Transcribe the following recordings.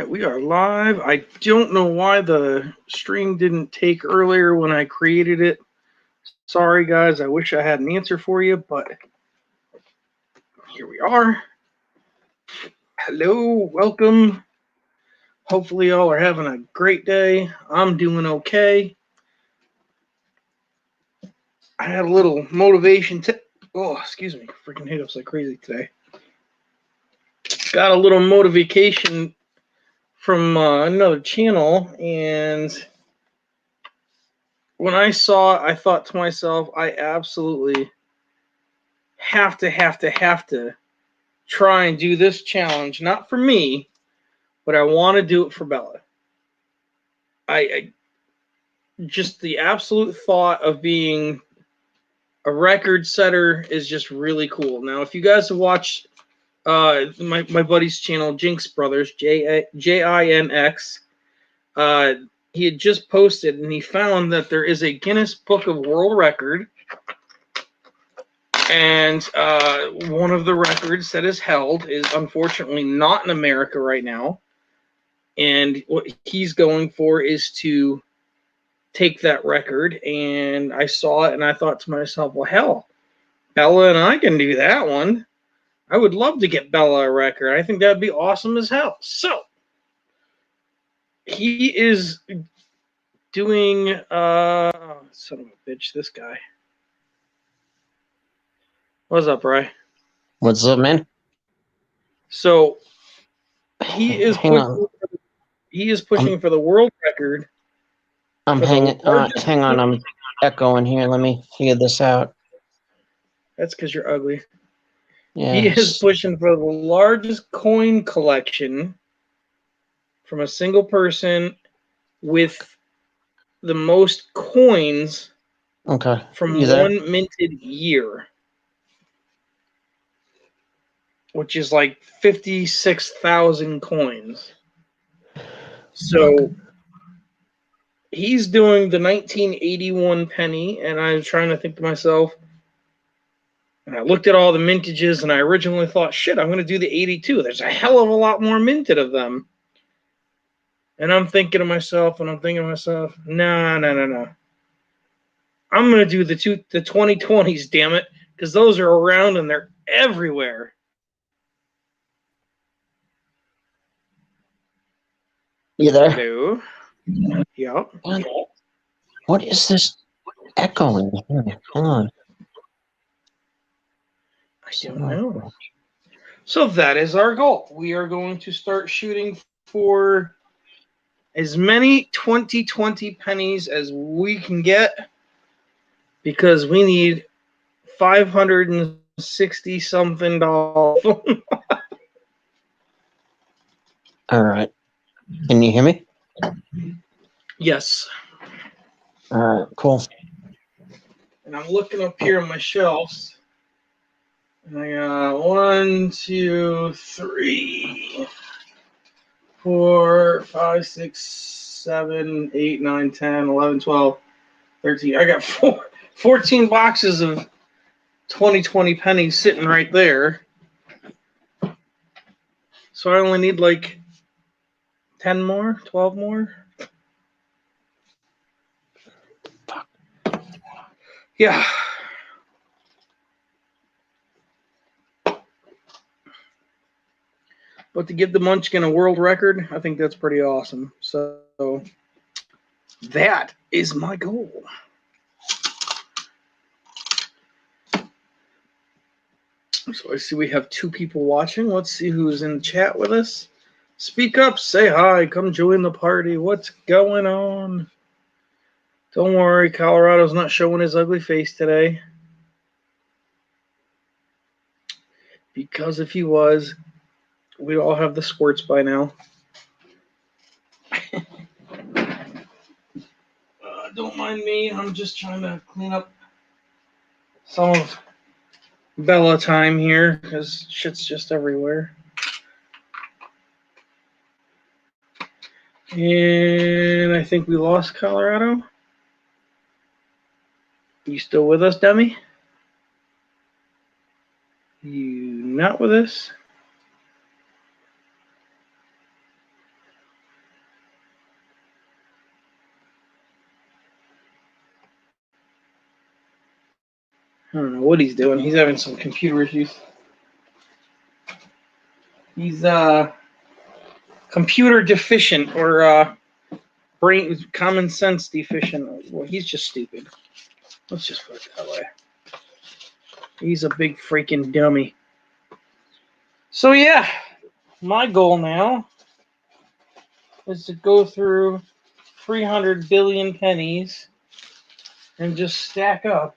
right, we are live. I don't know why the stream didn't take earlier when I created it. Sorry, guys. I wish I had an answer for you, but here we are. Hello, welcome. Hopefully, y'all are having a great day. I'm doing okay. I had a little motivation. Oh, excuse me. Freaking hiccups like crazy today. Got a little motivation from another channel, and when I saw it, I thought to myself, I absolutely have to try and do this challenge. Not for me, but I want to do it for Bella. I just the absolute thought of being a record setter is just really cool. Now, if you guys have watched my buddy's channel, Jinx Brothers, Jinx, he had just posted and he found that there is a Guinness Book of World Record. And one of the records that is held is unfortunately not in America right now. And what he's going for is to take that record. And I saw it and I thought to myself, well, hell, Bella and I can do that one. I would love to get Bella a record. I think that'd be awesome as hell. So he is doing son of a bitch, this guy. What's up, Ray? What's up, man? So he is pushing for the world record. Hang on, I'm echoing here. Let me figure this out. That's because you're ugly. Yes. He is pushing for the largest coin collection from a single person with the most coins from one minted year, which is like 56,000 coins. So he's doing the 1981 penny, and I was trying to think to myself, and I looked at all the mintages, and I originally thought, shit, I'm going to do the 82. There's a hell of a lot more minted of them. And I'm thinking to myself, no. I'm going to do the 2020s, damn it, because those are around and they're everywhere. You there? Hello? Yep. What is this echoing? Hang on. I don't know. So that is our goal. We are going to start shooting for as many 2020 pennies as we can get, because we need $560 something. All right. Can you hear me? Yes. All right, cool. And I'm looking up here on my shelves. And I got 1, 2, 3, 4, 5, 6, 7, 8, 9, 10, 11, 12, 13. I got 14 boxes of 2020 pennies sitting right there. So I only need like 10 more, 12 more. Yeah. But to give the Munchkin a world record, I think that's pretty awesome. So that is my goal. So I see we have 2 people watching. Let's see who's in the chat with us. Speak up, say hi, come join the party. What's going on? Don't worry, Colorado's not showing his ugly face today. Because if he was, we'd all have the squirts by now. Don't mind me. I'm just trying to clean up some of Bella time here because shit's just everywhere. And I think we lost Colorado. You still with us, Demi? You not with us? I don't know what he's doing. He's having some computer issues. He's computer deficient or brain common sense deficient. Well, he's just stupid. Let's just put it that way. He's a big freaking dummy. So yeah, my goal now is to go through 300 billion pennies and just stack up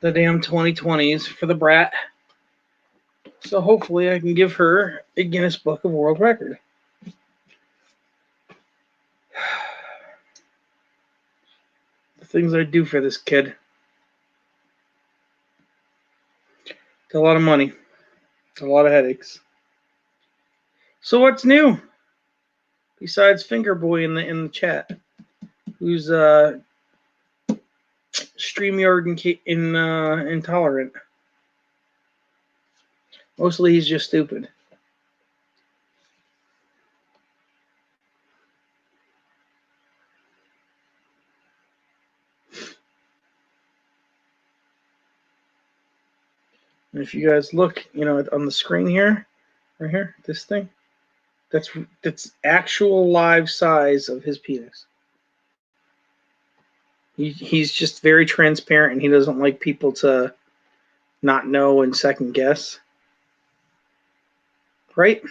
the damn 2020s for the brat. So hopefully I can give her a Guinness Book of World Record. The things I do for this kid. It's a lot of money. It's a lot of headaches. So what's new? Besides Finger Boy in the chat, who's StreamYard intolerant. Mostly he's just stupid. And if you guys look, on the screen here, right here, this thing, that's actual live size of his penis. He's just very transparent, and he doesn't like people to not know and second guess. Right?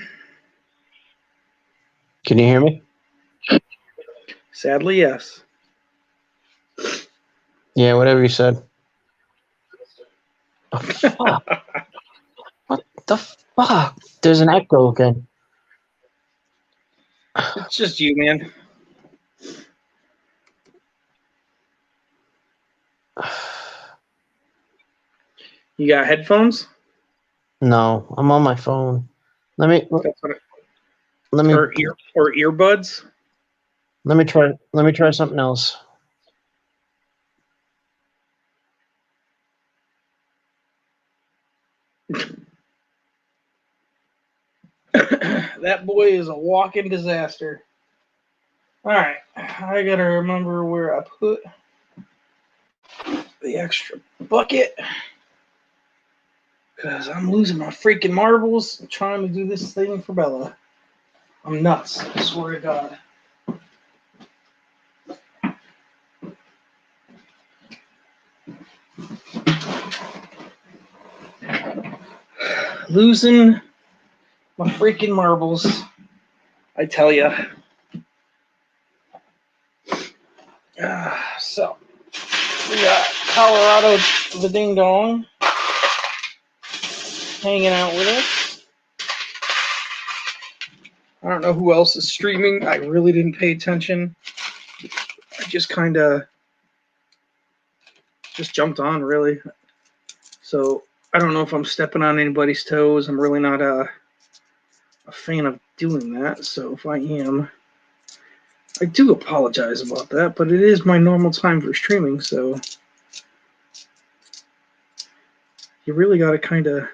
Can you hear me? Sadly, yes. Yeah, whatever you said. Oh, fuck. What the fuck? There's an echo again. It's just you, man. You got headphones? No, I'm on my phone. Let me or earbuds? Let me try something else. That boy is a walking disaster. All right, I gotta remember where I put the extra bucket because I'm losing my freaking marbles trying to do this thing for Bella. I'm nuts, I swear to God. Losing my freaking marbles, I tell ya. So, we got Colorado the Ding Dong hanging out with us. I don't know who else is streaming. I really didn't pay attention. I just kind of just jumped on, really. So, I don't know if I'm stepping on anybody's toes. I'm really not a fan of doing that. So, if I am, I do apologize about that, but it is my normal time for streaming, so you really got to kind of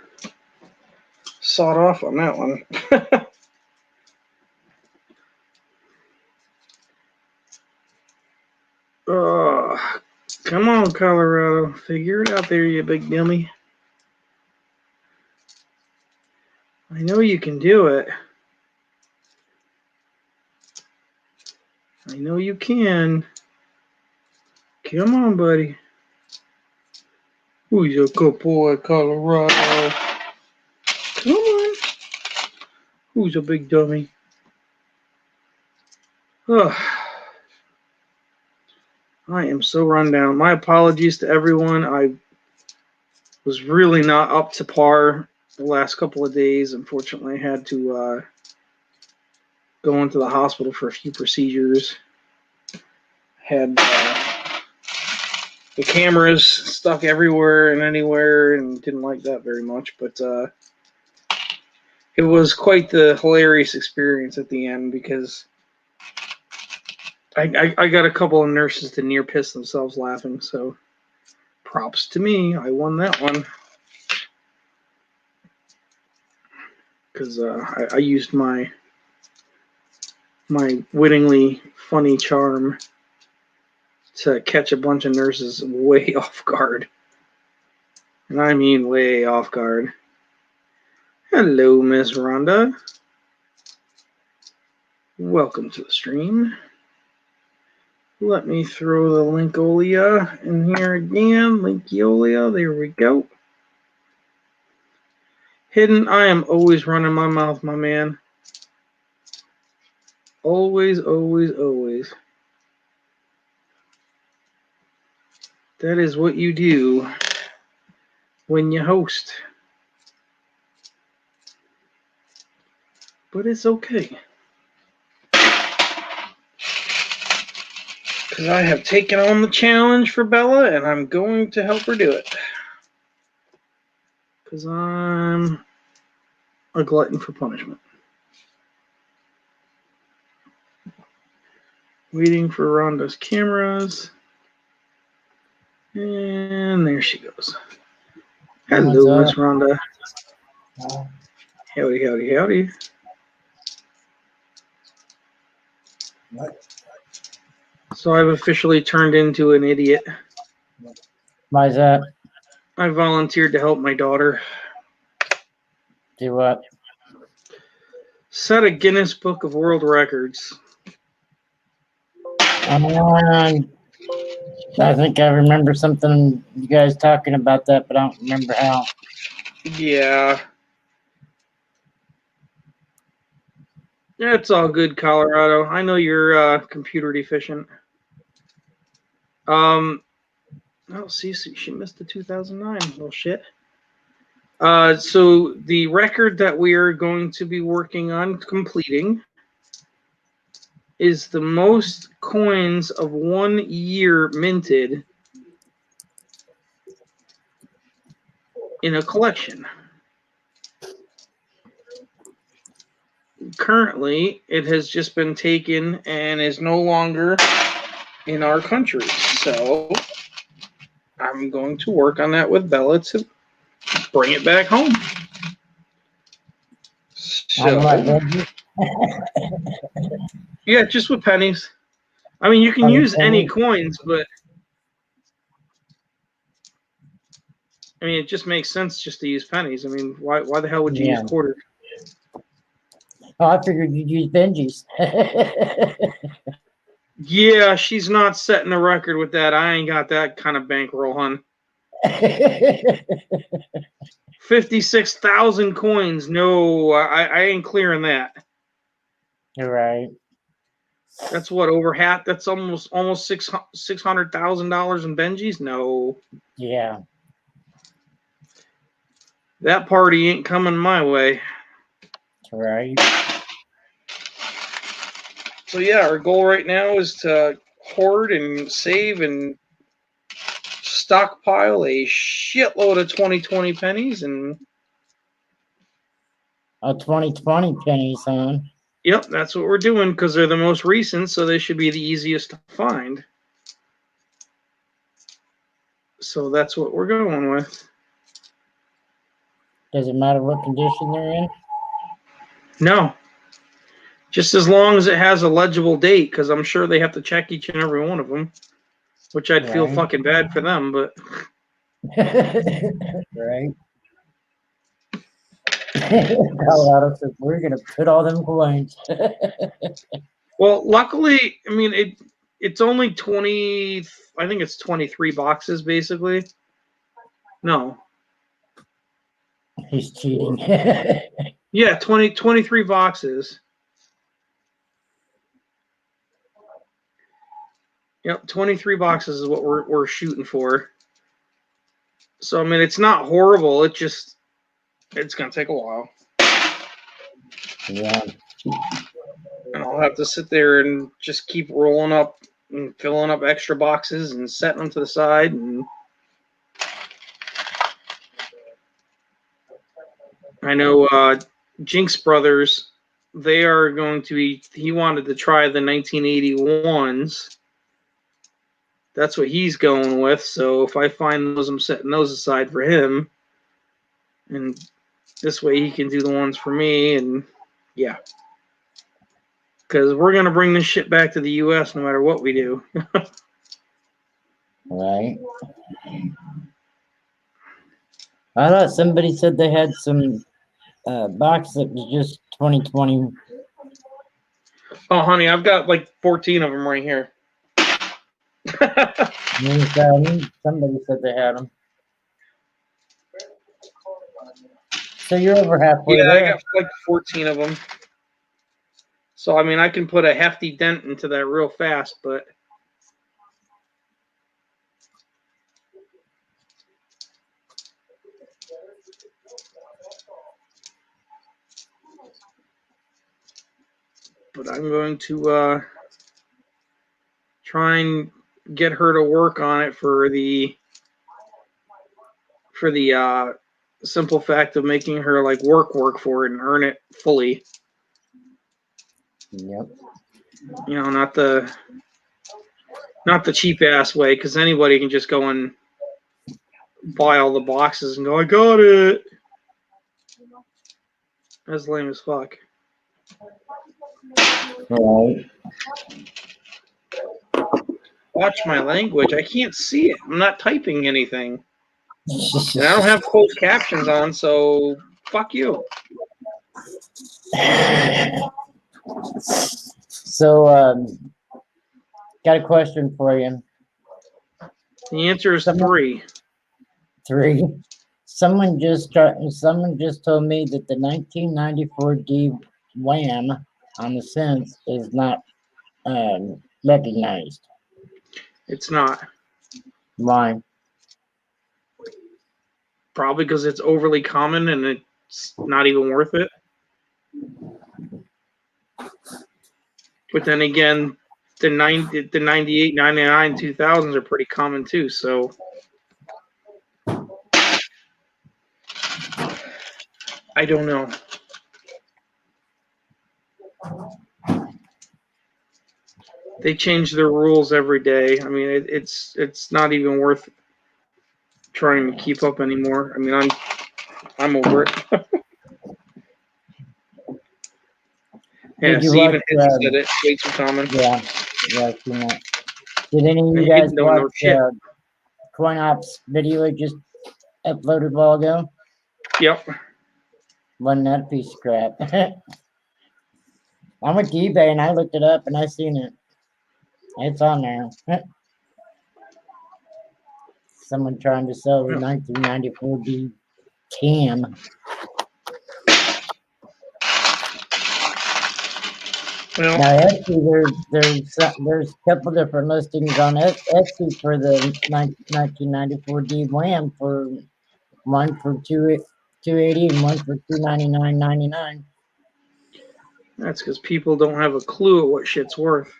sawed off on that one. Oh, come on, Colorado. Figure it out there, you big dummy. I know you can do it. I know you can. Come on, buddy. Who's your good boy, Colorado? Come on. Who's a big dummy? Oh, I am so run down. My apologies to everyone. I was really not up to par the last couple of days. Unfortunately, I had to go into the hospital for a few procedures. Had the cameras stuck everywhere and anywhere, and didn't like that very much. But it was quite the hilarious experience at the end because I got a couple of nurses to near piss themselves laughing. So props to me. I won that one. Because I used my wittingly funny charm to catch a bunch of nurses way off guard. And I mean way off guard. Hello, Miss Rhonda. Welcome to the stream. Let me throw the Linkolia in here again. Linkiolia, there we go. Hidden, I am always running my mouth, my man. Always, always, always. That is what you do when you host. But it's okay. Because I have taken on the challenge for Bella, and I'm going to help her do it. Because I'm a glutton for punishment. Waiting for Rhonda's cameras. And there she goes. Hello, Miss Rhonda. Howdy, howdy, howdy. What? So I've officially turned into an idiot. Why is that? I volunteered to help my daughter. Do what? Set a Guinness Book of World Records. I think I remember something you guys talking about that, but I don't remember how. Yeah. Yeah, it's all good, Colorado. I know you're computer deficient. Oh, see, she missed the 2009. Well, shit. So the record that we are going to be working on completing is the most coins of 1 year minted in a collection. Currently, it has just been taken and is no longer in our country. So I'm going to work on that with Bella to bring it back home. So, yeah, just with pennies. I mean, you can use any coins, but I mean, it just makes sense just to use pennies. I mean, why the hell would you use quarters? Oh, I figured you'd use Benji's. Yeah, she's not setting a record with that. I ain't got that kind of bankroll, hun. 56,000 coins. No, I ain't clearing that. You're right. That's what, over half? That's almost $600,000 in Benji's? No. Yeah. That party ain't coming my way. Right. So yeah, our goal right now is to hoard and save and stockpile a shitload of 2020 pennies and 2020 pennies, huh? Yep, that's what we're doing because they're the most recent, so they should be the easiest to find. So that's what we're going with. Does it matter what condition they're in? No. Just as long as it has a legible date, because I'm sure they have to check each and every one of them, which I'd feel fucking bad for them, but... Right. Colorado says, we're going to put all them coins. Well, luckily, I mean, it's only 20... I think it's 23 boxes, basically. No. He's cheating. Yeah, 23 boxes. Yep, 23 boxes is what we're shooting for. So, I mean, it's not horrible. It's going to take a while. Yeah. And I'll have to sit there and just keep rolling up and filling up extra boxes and setting them to the side. And I know Jinx Brothers, they are going to be, he wanted to try the 1981s. That's what he's going with. So if I find those, I'm setting those aside for him. And this way he can do the ones for me. And yeah. Because we're going to bring this shit back to the U.S. no matter what we do. Right. I thought somebody said they had some box that was just 2020. Oh, honey, I've got like 14 of them right here. Somebody said they had them. So you're over halfway Yeah, I there. got like 14 of them. So, I mean, I can put a hefty dent into that real fast, but I'm going to try and get her to work on it for the simple fact of making her like work for it and earn it fully. Yep. You know, not the cheap ass way, because anybody can just go and buy all the boxes and go, I got it. That's lame as fuck. Right. Watch my language. I can't see it. I'm not typing anything. And I don't have closed captions on, so fuck you. So, got a question for you. The answer is 3. 3. Someone just told me that the 1994 D Wham on the Sense is not recognized. It's not. Why? Probably because it's overly common and it's not even worth it. But then again, the 98, 99, 2000s are pretty common too. So I don't know. They change their rules every day. I mean, it's not even worth trying to keep up anymore. I mean, I'm over it. Yeah, Did you Steven watch, said it. Way too common. Yeah, I've seen that. Did any of you And guys don't know watch shit. CoinOps video I just uploaded a while ago? Yep. Wasn't that a piece of crap? I went to eBay and I looked it up and I seen it. It's on there. Someone trying to sell the 1994 D Cam. Well, Now Etsy, there's a couple different listings on Etsy for the 1994 D Wham, for one for $280 and one for $299.99. that's because people don't have a clue at what shit's worth.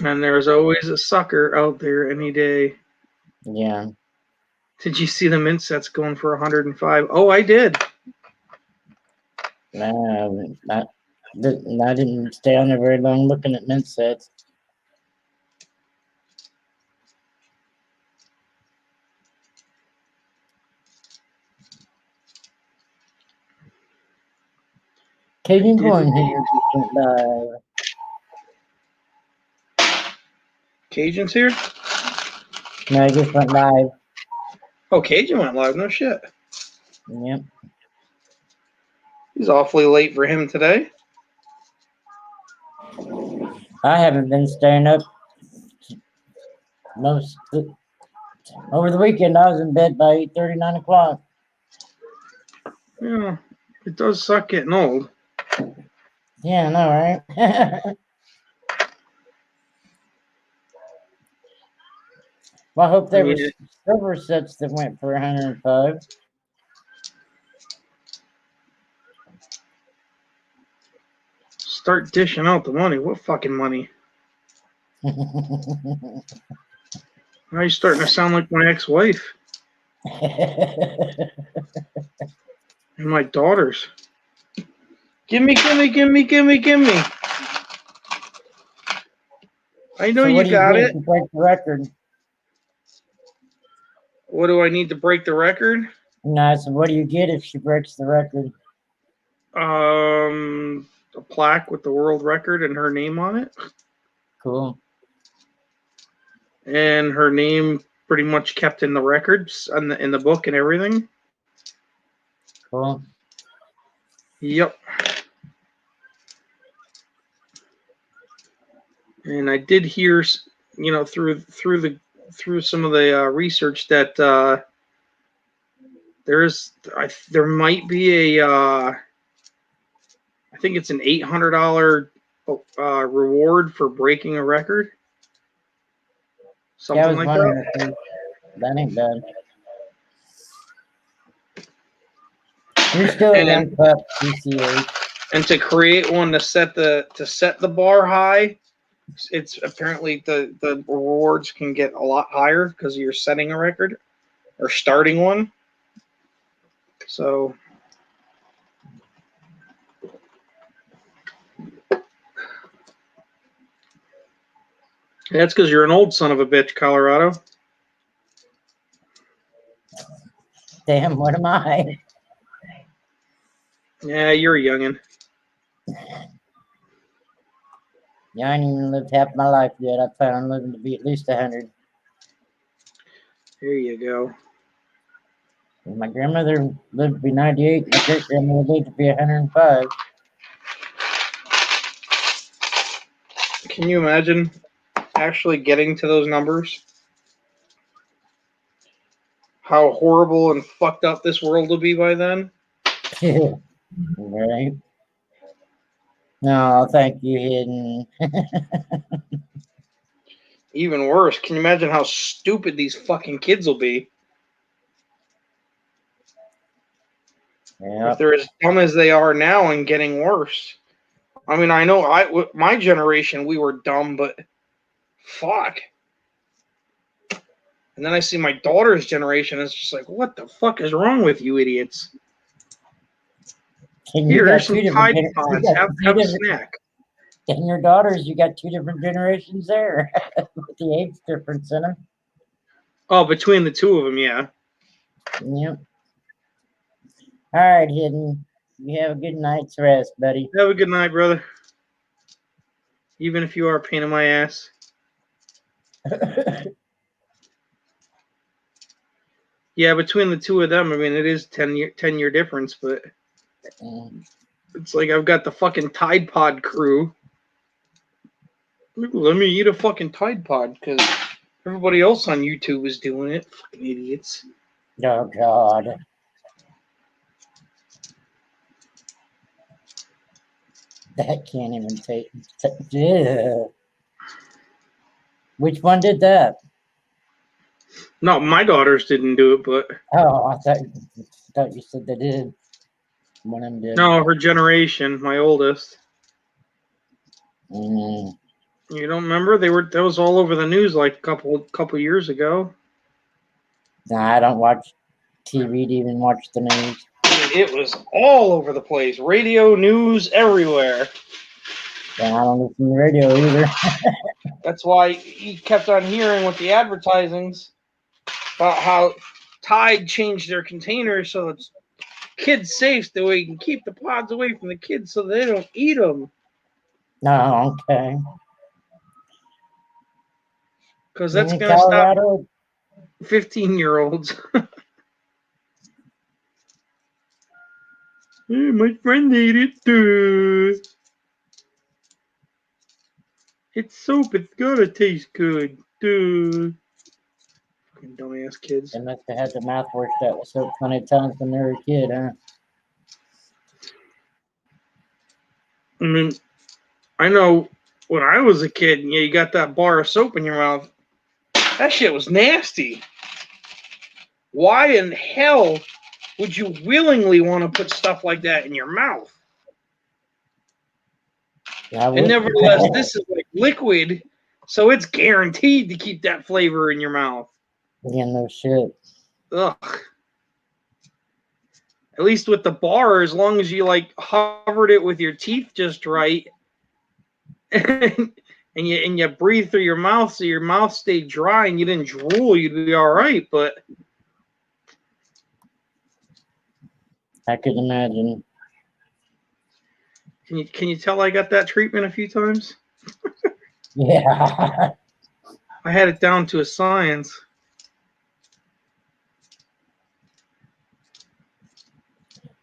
And there's always a sucker out there any day. Yeah. Did you see the mint sets going for 105? Oh, I did. I didn't stay on there very long looking at mint sets. Cajun Coin here. Cajun's here? No, I just went live. Oh, Cajun went live. No shit. Yep. He's awfully late for him today. I haven't been staying up over the weekend. I was in bed by 8:30, 9 o'clock. Yeah, it does suck getting old. Yeah, I know, right? Well, I hope there were silver sets that went for 105. Start dishing out the money. What fucking money? Now you're starting to sound like my ex-wife and my daughters. Gimme. I know So you got it. To break the record? What do I need to break the record? No, so what do you get if she breaks the record? A plaque with the world record and her name on it. Cool. and her name pretty much kept in the records and in the book and everything. Cool. Yep. And I did hear, you know, through some of the research that there might be a I think it's an $800 reward for breaking a record. Something like that. That ain't bad. You're still a young pup, CCH. And to create one to set the bar high, it's apparently the rewards can get a lot higher because you're setting a record or starting one. So that's because you're an old son of a bitch, Colorado. Damn, what am I? Yeah, you're a youngin'. Yeah, I ain't even lived half my life yet. I plan on living to be at least 100. There you go. My grandmother lived to be 98. My great grandmother lived to be 105. Can you imagine actually getting to those numbers? How horrible and fucked up this world will be by then? Right? No, thank you, Hidden. Even worse, can you imagine how stupid these fucking kids will be? Yeah. If they're as dumb as they are now and getting worse. I mean, I know my generation, we were dumb, but fuck. And then I see my daughter's generation, it's just like, what the fuck is wrong with you idiots? Here, here's some Tide Pods. Have a snack. And your daughters, you got two different generations there with the age difference in them. Oh, between the two of them, yeah. Yep. All right, Hidden. You have a good night's rest, buddy. Have a good night, brother. Even if you are a pain in my ass. Yeah, between the two of them, I mean, it is 10-year difference, but it's like I've got the fucking Tide Pod crew. Let me eat a fucking Tide Pod because everybody else on YouTube is doing it. Fucking idiots. Oh, God. That can't even take. Which one did that? No, my daughters didn't do it, but Oh, I thought you said they did. One of them did. no, her generation, my oldest. Mm. You don't remember? That was all over the news like a couple years ago. Nah, I don't watch TV to even watch the news. It was all over the place. Radio, news, everywhere. Yeah, I don't listen to the radio either. That's why he kept on hearing with the advertisings about how Tide changed their containers so it's kids safe, the way you can keep the pods away from the kids so they don't eat them. No, okay. Because that's going to stop Colorado? 15-year-olds. Hey, my friend ate it too. It's soap. It's gotta taste good. Dude. Fucking dumbass kids. They must have had the mouth washed out with soap plenty of times when they were a kid, huh? I mean, I know when I was a kid, you got that bar of soap in your mouth. That shit was nasty. Why in hell would you willingly want to put stuff like that in your mouth? And nevertheless, this is like liquid, so it's guaranteed to keep that flavor in your mouth. Yeah, no shit. Ugh. At least with the bar, as long as you like hovered it with your teeth just right, and you breathe through your mouth, so your mouth stayed dry and you didn't drool, you'd be all right. But I could imagine. Can you tell I got that treatment a few times? Yeah. I had it down to a science.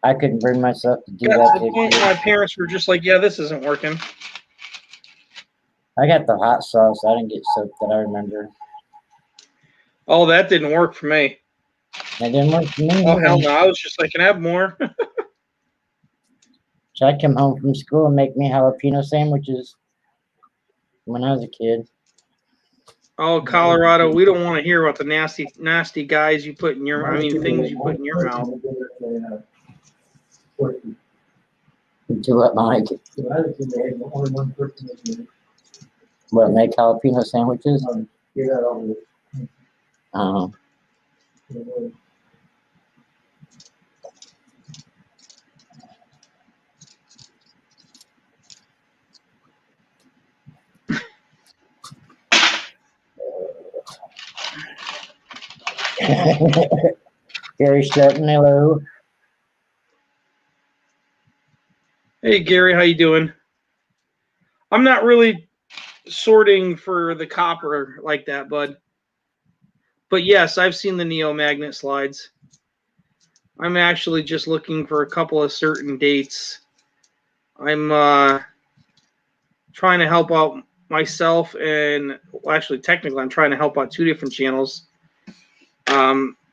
I couldn't bring myself to do Got that to the this point year. where my parents were just like, yeah, this isn't working. I got the hot sauce. I didn't get soap that I remember. Oh, that didn't work for me. That didn't work for me Oh, hell either. no. I was just like, can I have more? So I'd come home from school and make me jalapeno sandwiches when I was a kid. Oh, Colorado, we don't want to hear about the nasty, nasty guys you put in your, I mean, things you put in your mouth. Do what, Mike? What, make jalapeno sandwiches? Oh. Gary Shelton, hello. Hey, Gary, how you doing? I'm not really sorting for the copper like that, bud. But yes, I've seen the Neo magnet slides. I'm actually just looking for a couple of certain dates. I'm trying to help out myself, and well, actually, technically, I'm trying to help out two different channels.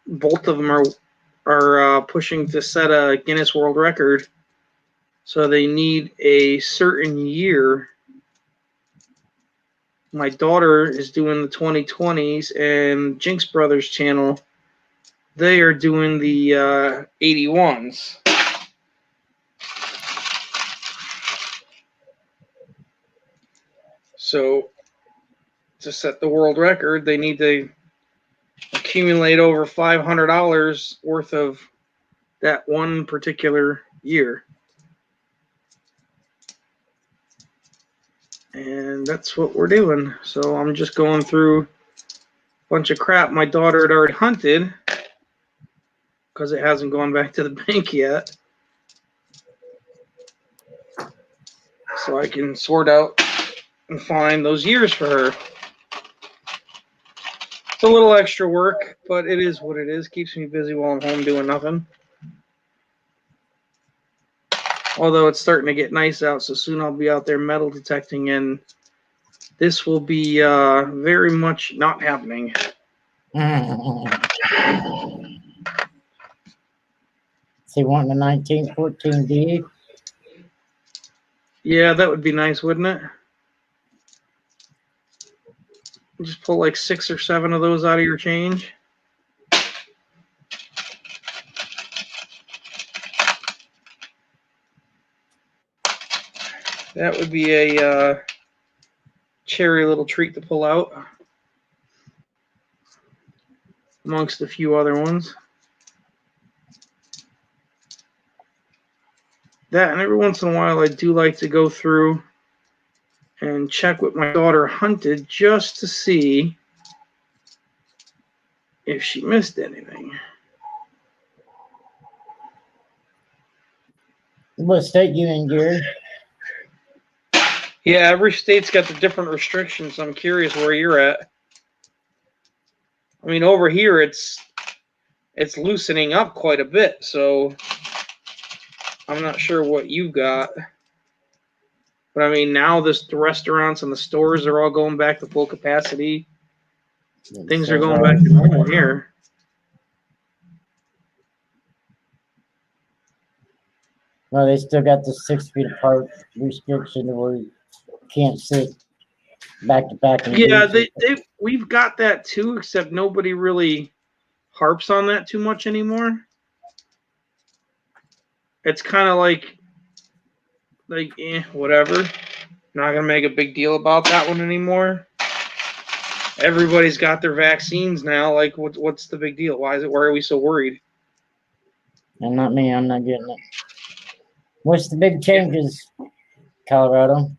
Both of them are pushing to set a Guinness World Record, so they need a certain year. My daughter is doing the 2020s, and Jinx Brothers channel, they are doing the 81s. So to set the world record, they need to accumulate over $500 worth of that one particular year. And that's what we're doing. So I'm just going through a bunch of crap my daughter had already hunted because it hasn't gone back to the bank yet. So I can sort out and find those years for her. It's a little extra work, but it is what it is. Keeps me busy while I'm home doing nothing. Although it's starting to get nice out, so soon I'll be out there metal detecting, and this will be very much not happening. See, wanting a 1914D? Yeah, that would be nice, wouldn't it? Just pull like 6 or 7 of those out of your change. That would be a cherry little treat to pull out, amongst a few other ones. That, and every once in a while I do like to go through and check what my daughter hunted just to see if she missed anything. What state you in, Gary? Yeah, every state's got the different restrictions. I'm curious where you're at. I mean, over here it's loosening up quite a bit, so I'm not sure what you got. But I mean, now the restaurants and the stores are all going back to full capacity. Things are going back to normal here. Well, they still got the 6 feet apart restriction where you can't sit back to back. Yeah, we've got that too, except nobody really harps on that too much anymore. It's kind of like whatever. Not gonna make a big deal about that one anymore. Everybody's got their vaccines now. Like, what's the big deal? Why are we so worried? And not me. I'm not getting it. What's the big changes, Colorado?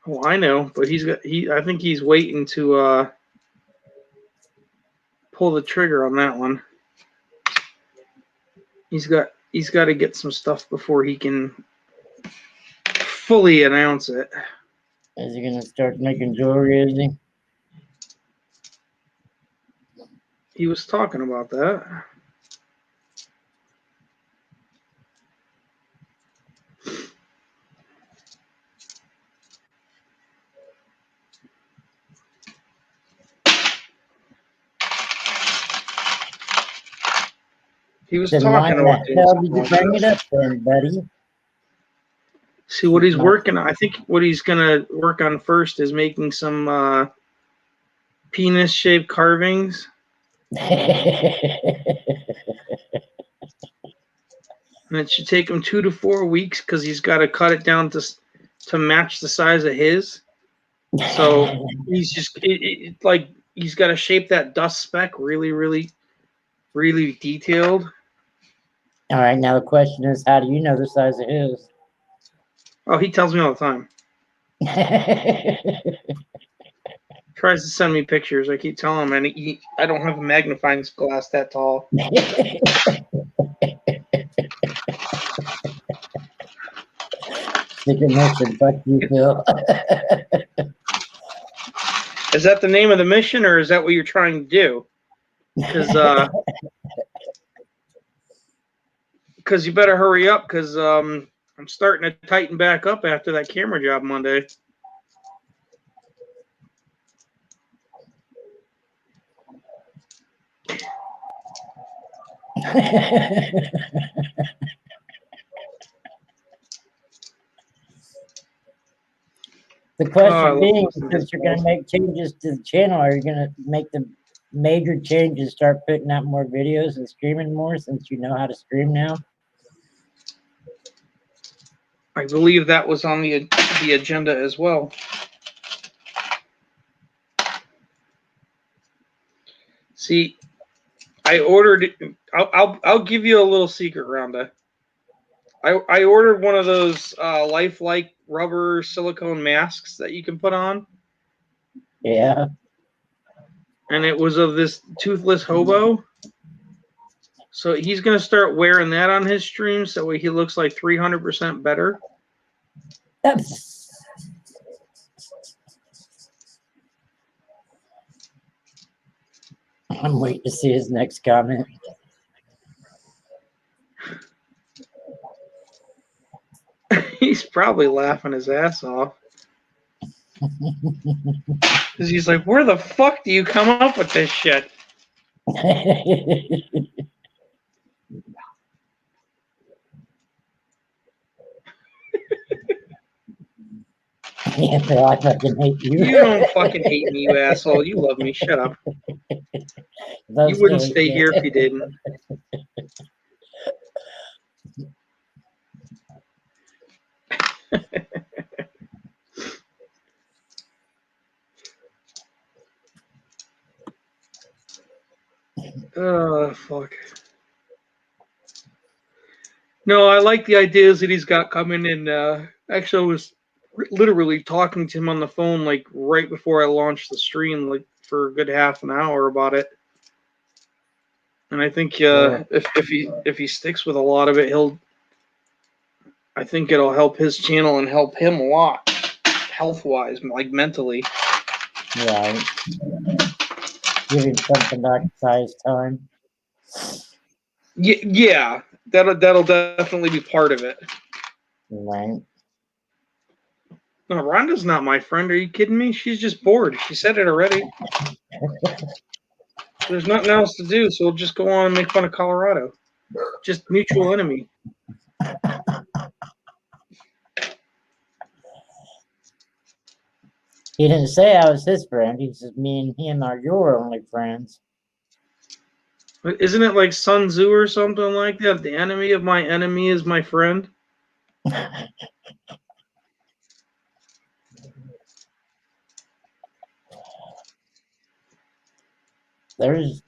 Well, I know, but I think he's waiting to pull the trigger on that one. He's got to get some stuff before he can fully announce it. Is he gonna start making jewelry? Is he? He was talking about that. He was Then why talking in about the doing hell something did you like bring it that. up then, buddy? See what he's My- working on. I think what he's gonna work on first is making some penis-shaped carvings. And it should take him 2 to 4 weeks because he's got to cut it down to match the size of his. So he's just like he's got to shape that dust speck really, really, really detailed. All right, now the question is, how do you know the size of his? Oh, he tells me all the time. Tries to send me pictures. I keep telling him, and I don't have a magnifying glass that tall. Secret mission, fuck you, Phil. Is that the name of the mission, or is that what you're trying to do? Because you better hurry up, because I'm starting to tighten back up after that camera job Monday. The question love being, listening to since his you're going to make changes to the channel, are you going to make the major changes, start putting out more videos and streaming more since you know how to stream now? I believe that was on the agenda as well. See, I ordered. I'll give you a little secret, Rhonda. I ordered one of those lifelike rubber silicone masks that you can put on, Yeah. and it was of this toothless hobo. So he's gonna start wearing that on his stream, so he looks like 300% better. I'm waiting to see his next comment. He's probably laughing his ass off. Because he's like, where the fuck do you come up with this shit? Yeah, Phil, I fucking hate you. You don't fucking hate me, you asshole. You love me. Shut up. You wouldn't stay here if you didn't. Oh, fuck. No, I like the ideas that he's got coming in. Actually, I was literally talking to him on the phone like right before I launched the stream, like for a good half an hour about it. And I think if he sticks with a lot of it, I think it'll help his channel and help him a lot, health wise, like mentally. Right. Give him something to occupy his time. Yeah, that'll definitely be part of it. Right. No, Rhonda's not my friend. Are you kidding me? She's just bored. She said it already. There's nothing else to do, so we'll just go on and make fun of Colorado. Just mutual enemy. He didn't say I was his friend. He said me and him are your only friends. Isn't it like Sun Tzu or something like that? The enemy of my enemy is my friend. There's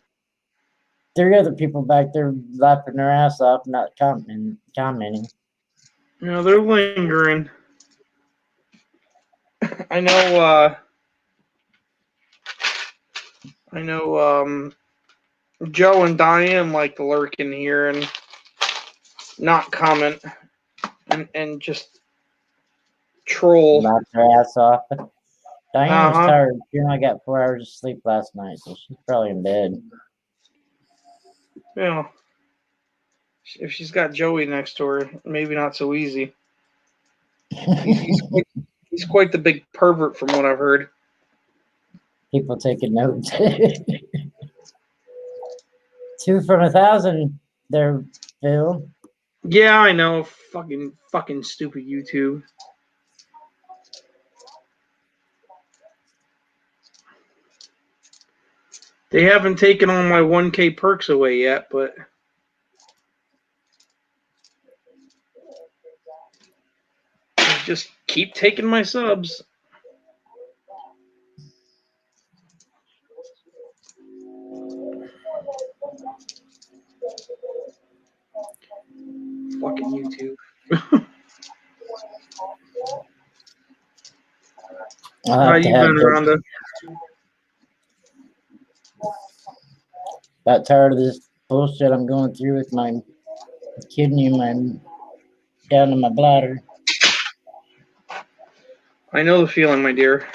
3 other people back there laughing their ass off, not commenting. You know, they're lingering. I know Joe and Diane like to lurk in here and not comment and just Troll. Knocked her ass off. Diane was Uh-huh. tired. She only got 4 hours of sleep last night, so she's probably in bed. Yeah. If she's got Joey next to her, maybe not so easy. He's quite the big pervert from what I've heard. People taking notes. 2 from 1,000 there, Phil. Yeah, I know. Fucking stupid YouTube. They haven't taken all my 1K perks away yet, but they just keep taking my subs. Fucking YouTube. I'll How have to you have been, the, Rhonda? about tired of this bullshit I'm going through with my kidney and my down in my bladder. I know the feeling, my dear.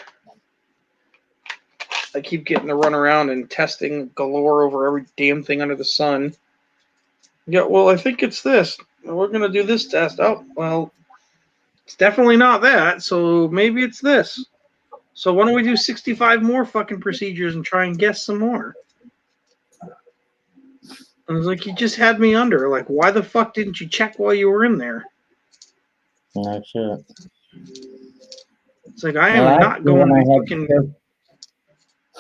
I keep getting to run around and testing galore over every damn thing under the sun. Yeah, well, I think it's this. We're going to do this test. Oh, well, it's definitely not that, so maybe it's this. So why don't we do 65 more fucking procedures and try and guess some more? I was like, you just had me under. Like, why the fuck didn't you check while you were in there? No shit. It's like, I am not going to fucking...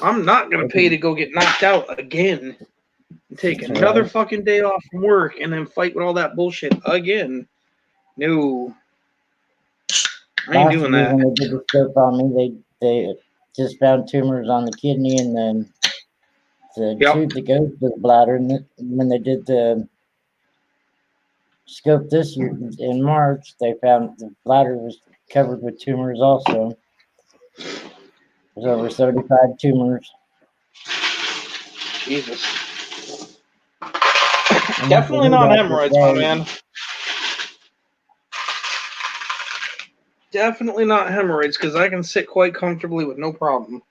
I'm not going to pay to go get knocked out again and take another fucking day off from work and then fight with all that bullshit again. No. I ain't doing that. When they did the scope on me, they just found tumors on the kidney and then the tube that goes to the bladder. And when they did the scope this year in March, they found the bladder was covered with tumors also. There's over 75 tumors. Jesus. Definitely not hemorrhoids, my man. Definitely not hemorrhoids, because I can sit quite comfortably with no problem.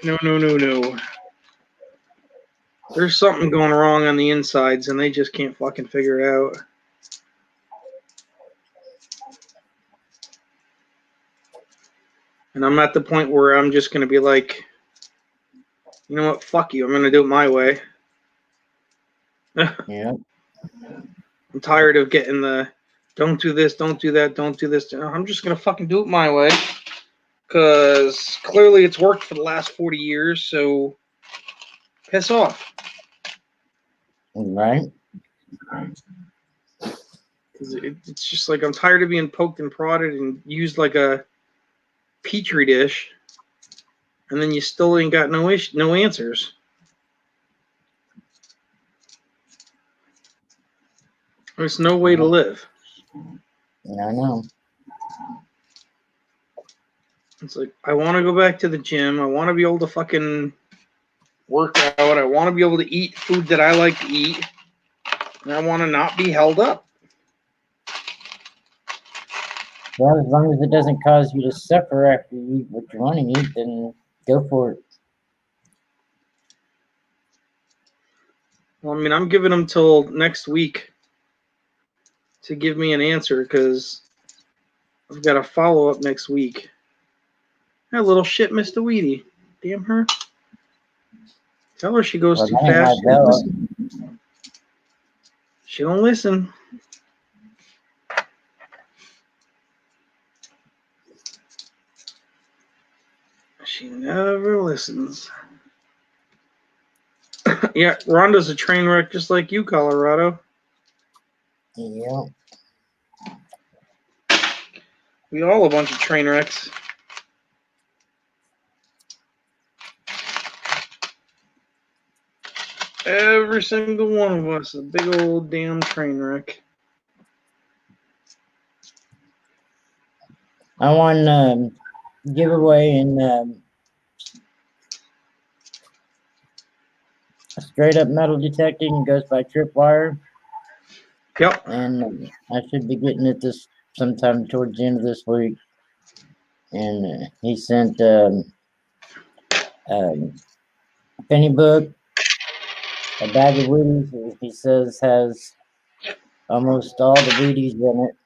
No. There's something going wrong on the insides, and they just can't fucking figure it out. And I'm at the point where I'm just going to be like, you know what, fuck you, I'm going to do it my way. Yeah. I'm tired of getting the, don't do this, don't do that, don't do this. I'm just going to fucking do it my way. Because clearly it's worked for the last 40 years, so piss off. Right. It's just like I'm tired of being poked and prodded and used like a petri dish, and then you still ain't got no answers. There's no way to live. I know. It's like, I want to go back to the gym. I want to be able to fucking work out. I want to be able to eat food that I like to eat. And I want to not be held up. Well, as long as it doesn't cause you to suffer after you eat what you want to eat, then go for it. Well, I mean, I'm giving them till next week to give me an answer, because I've got a follow-up next week. That little shit missed a Wheatie. Damn her. Tell her she goes too fast. She don't listen. She never listens. Yeah, Rhonda's a train wreck just like you, Colorado. Yeah. We all a bunch of train wrecks. Every single one of us, a big old damn train wreck. I won giveaway in straight up metal detecting, goes by Tripwire. Yep. and I should be getting it this sometime towards the end of this week. And he sent a penny book, a bag of Wheaties. He says has almost all the Wheaties in it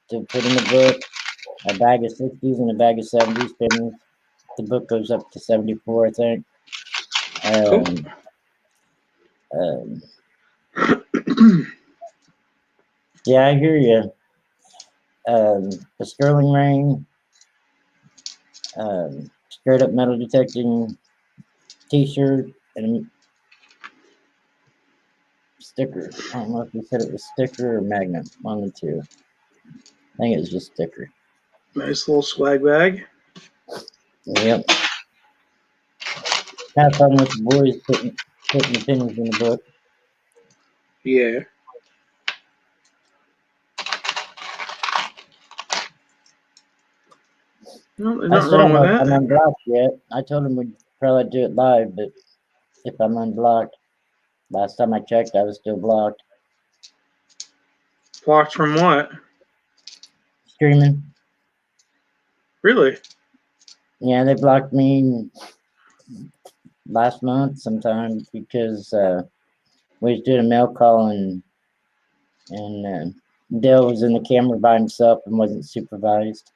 to put in the book. A bag of 60s and a bag of 70s pennies. The book goes up to 74, I think. Cool. Yeah, I hear you. The Sterling ring, straight up metal detecting T-shirt, and sticker. I don't know if he said it was sticker or magnet. One of the two. I think it was just sticker. Nice little swag bag. Yep. Have fun with the boys putting the pennies in the book. Yeah. No, there's I nothing still wrong don't with know if I'm that. unblocked yet. I told him we'd probably do it live, but if I'm unblocked, last time I checked, I was still blocked. Blocked from what? Streaming. Really? Yeah, they blocked me last month sometime because we was doing a mail call and Dale was in the camera by himself and wasn't supervised.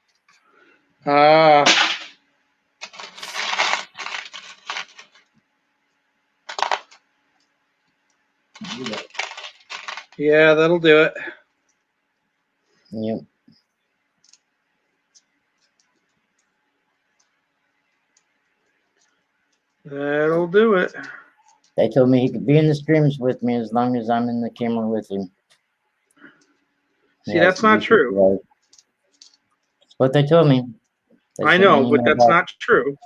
Ah. Yeah, that'll do it. Yep. That'll do it. They told me he could be in the streams with me as long as I'm in the camera with him. See, that's not true. That's what they told me. They I sent me an know, but email that's back. not true.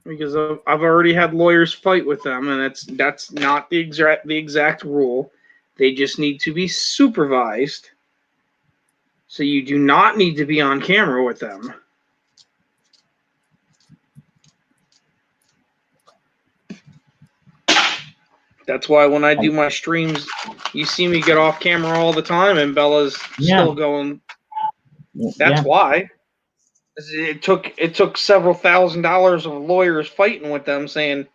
Because I've already had lawyers fight with them, and that's not the exact rule. They just need to be supervised. So you do not need to be on camera with them. That's why when I do my streams, you see me get off camera all the time, and Bella's still going. That's why. It took several $1,000s of lawyers fighting with them, saying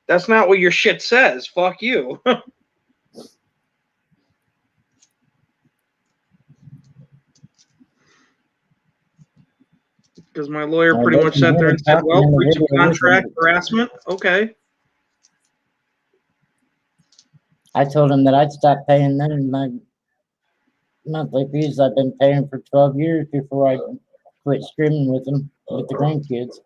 that's not what your shit says. Fuck you. Because my lawyer pretty much sat there and said, well, breach of contract, harassment, okay. I told him that I'd stop paying them my monthly fees I've been paying for 12 years before I quit streaming with them, with the grandkids.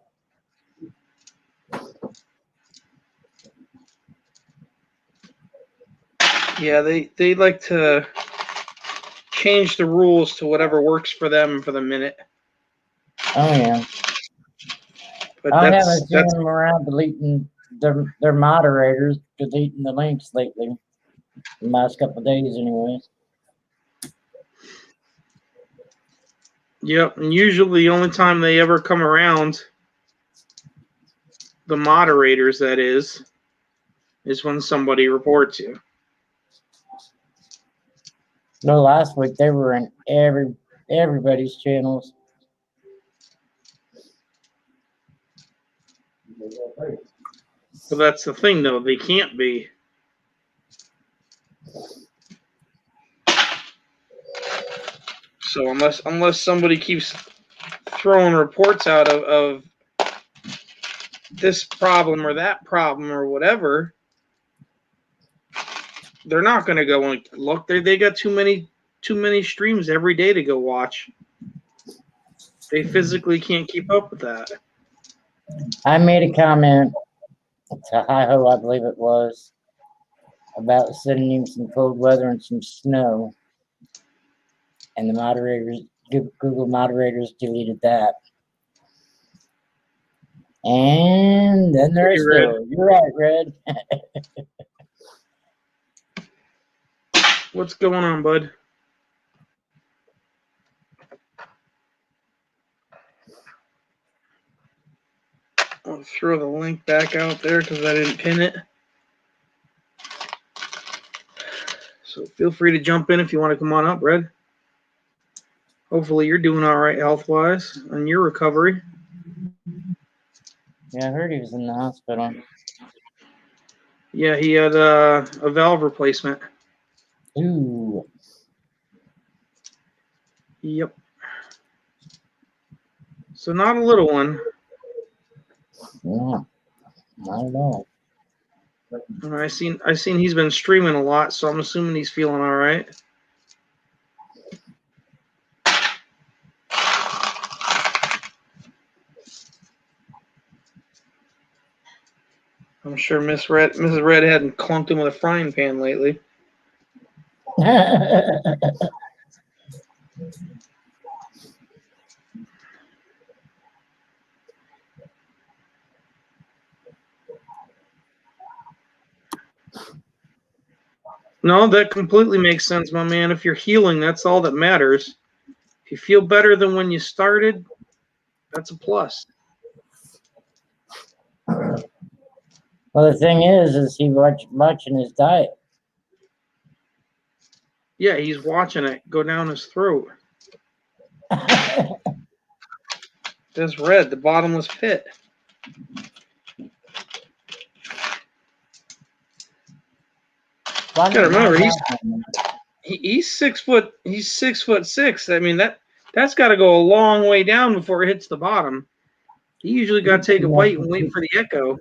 Yeah, they like to change the rules to whatever works for them for the minute. Oh, yeah. But I haven't seen them around deleting their moderators, deleting the links lately. The last couple of days, anyways. Yep, and usually the only time they ever come around, the moderators, that is when somebody reports you. No, last week they were in everybody's channels. But that's the thing, though. They can't be. So unless somebody keeps throwing reports out of this problem or that problem or whatever, they're not going to go and look. They got too many streams every day to go watch. They physically can't keep up with that. I made a comment to Hi-Ho, I believe it was, about sending him some cold weather and some snow. And the moderators, Google moderators, deleted that. And then there's still, you're right, Red. What's going on, bud? I'll throw the link back out there because I didn't pin it. So feel free to jump in if you want to come on up, Red. Hopefully you're doing all right health-wise on your recovery. Yeah, I heard he was in the hospital. Yeah, he had a valve replacement. Ooh. Yep. So not a little one. Yeah. Not at all. And I seen he's been streaming a lot, so I'm assuming he's feeling all right. I'm sure Mrs. Red hadn't clunked him with a frying pan lately. No, that completely makes sense, my man. If you're healing, that's all that matters. If you feel better than when you started, that's a plus. Well, the thing is he watching his diet. Yeah, he's watching it go down his throat. This Red, the bottomless pit. Gotta remember, he's 6 foot. He's 6'6". I mean that's got to go a long way down before it hits the bottom. He usually got to take a bite and wait for the echo.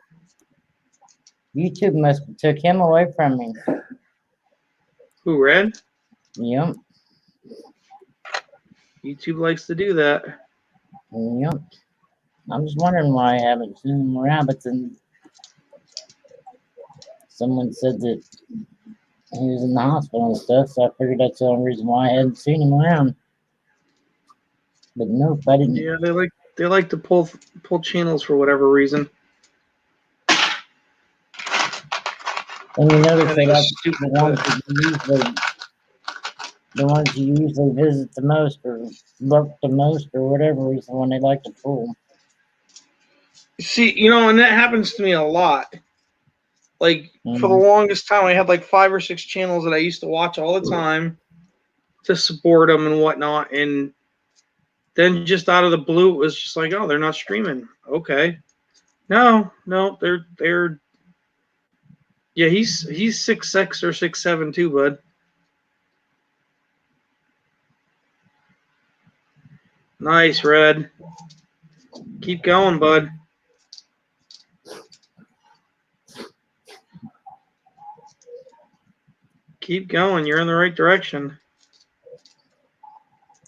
YouTube must have took him away from me. Who, Red? Yep. YouTube likes to do that. Yep. I'm just wondering why I haven't seen him around, but then someone said that he was in the hospital and stuff, so I figured that's the only reason why I hadn't seen him around. But nope, I didn't. Yeah, they like to pull channels for whatever reason. And you notice they like Stupid. the ones you usually visit the most or look the most or whatever is the one they like to pull. See, and that happens to me a lot. Like, for the longest time, I had like 5 or 6 channels that I used to watch all the time to support them and whatnot. And then just out of the blue, it was just like, oh, they're not streaming. Okay. No, they're. Yeah, he's 6'6" or 6'7" too, bud. Nice, Red. Keep going, bud. Keep going. You're in the right direction.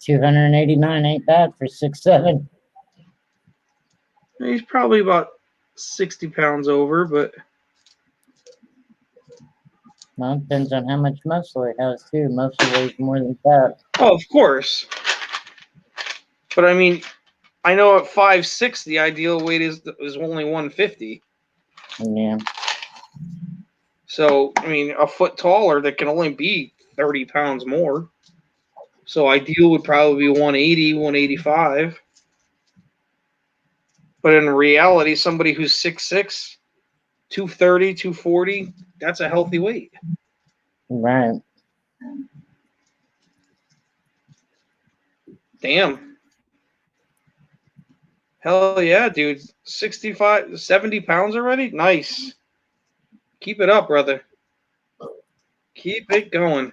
289 ain't bad for 6'7". He's probably about 60 pounds over, but. Well, it depends on how much muscle he has, too. Muscle weighs more than fat. Oh, of course. But, I mean, I know at 5'6", the ideal weight is only 150. Yeah. So, I mean, a foot taller, that can only be 30 pounds more. So, ideal would probably be 180, 185. But in reality, somebody who's 6'6", 230, 240, that's a healthy weight. Right. Damn. Hell yeah, dude. 65, 70 pounds already? Nice. Keep it up, brother. Keep it going.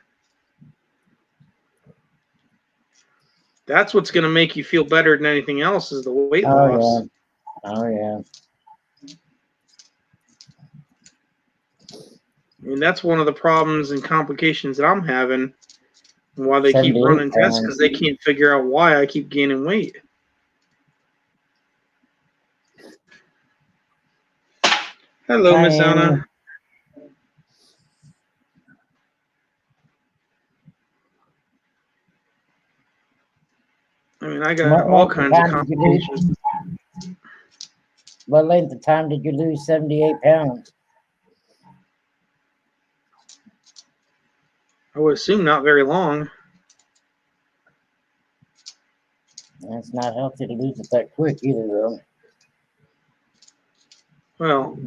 That's what's going to make you feel better than anything else is the weight loss. Yeah. Oh, yeah. I mean, that's one of the problems and complications that I'm having and why they keep running tests, because they can't figure out why I keep gaining weight. Hello, Miss Anna. I mean, I got all kinds of complications. What length of time did you lose 78 pounds? I would assume not very long. It's not healthy to lose it that quick either, though. Well,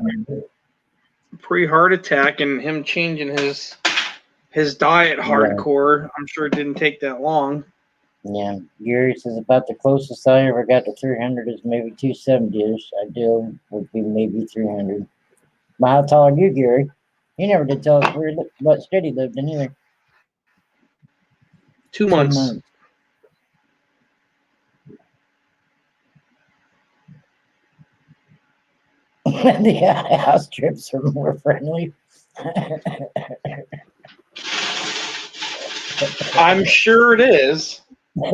pre-heart attack and him changing his diet Yeah. hardcore. I'm sure it didn't take that long. Yeah, Gary says about the closest I ever got to 300 is maybe 270-ish. Ideal would be maybe 300. But how tall are you, Gary? He never did tell us what state he lived in either. 2 2 months. months. The house trips are more friendly. I'm sure it is. So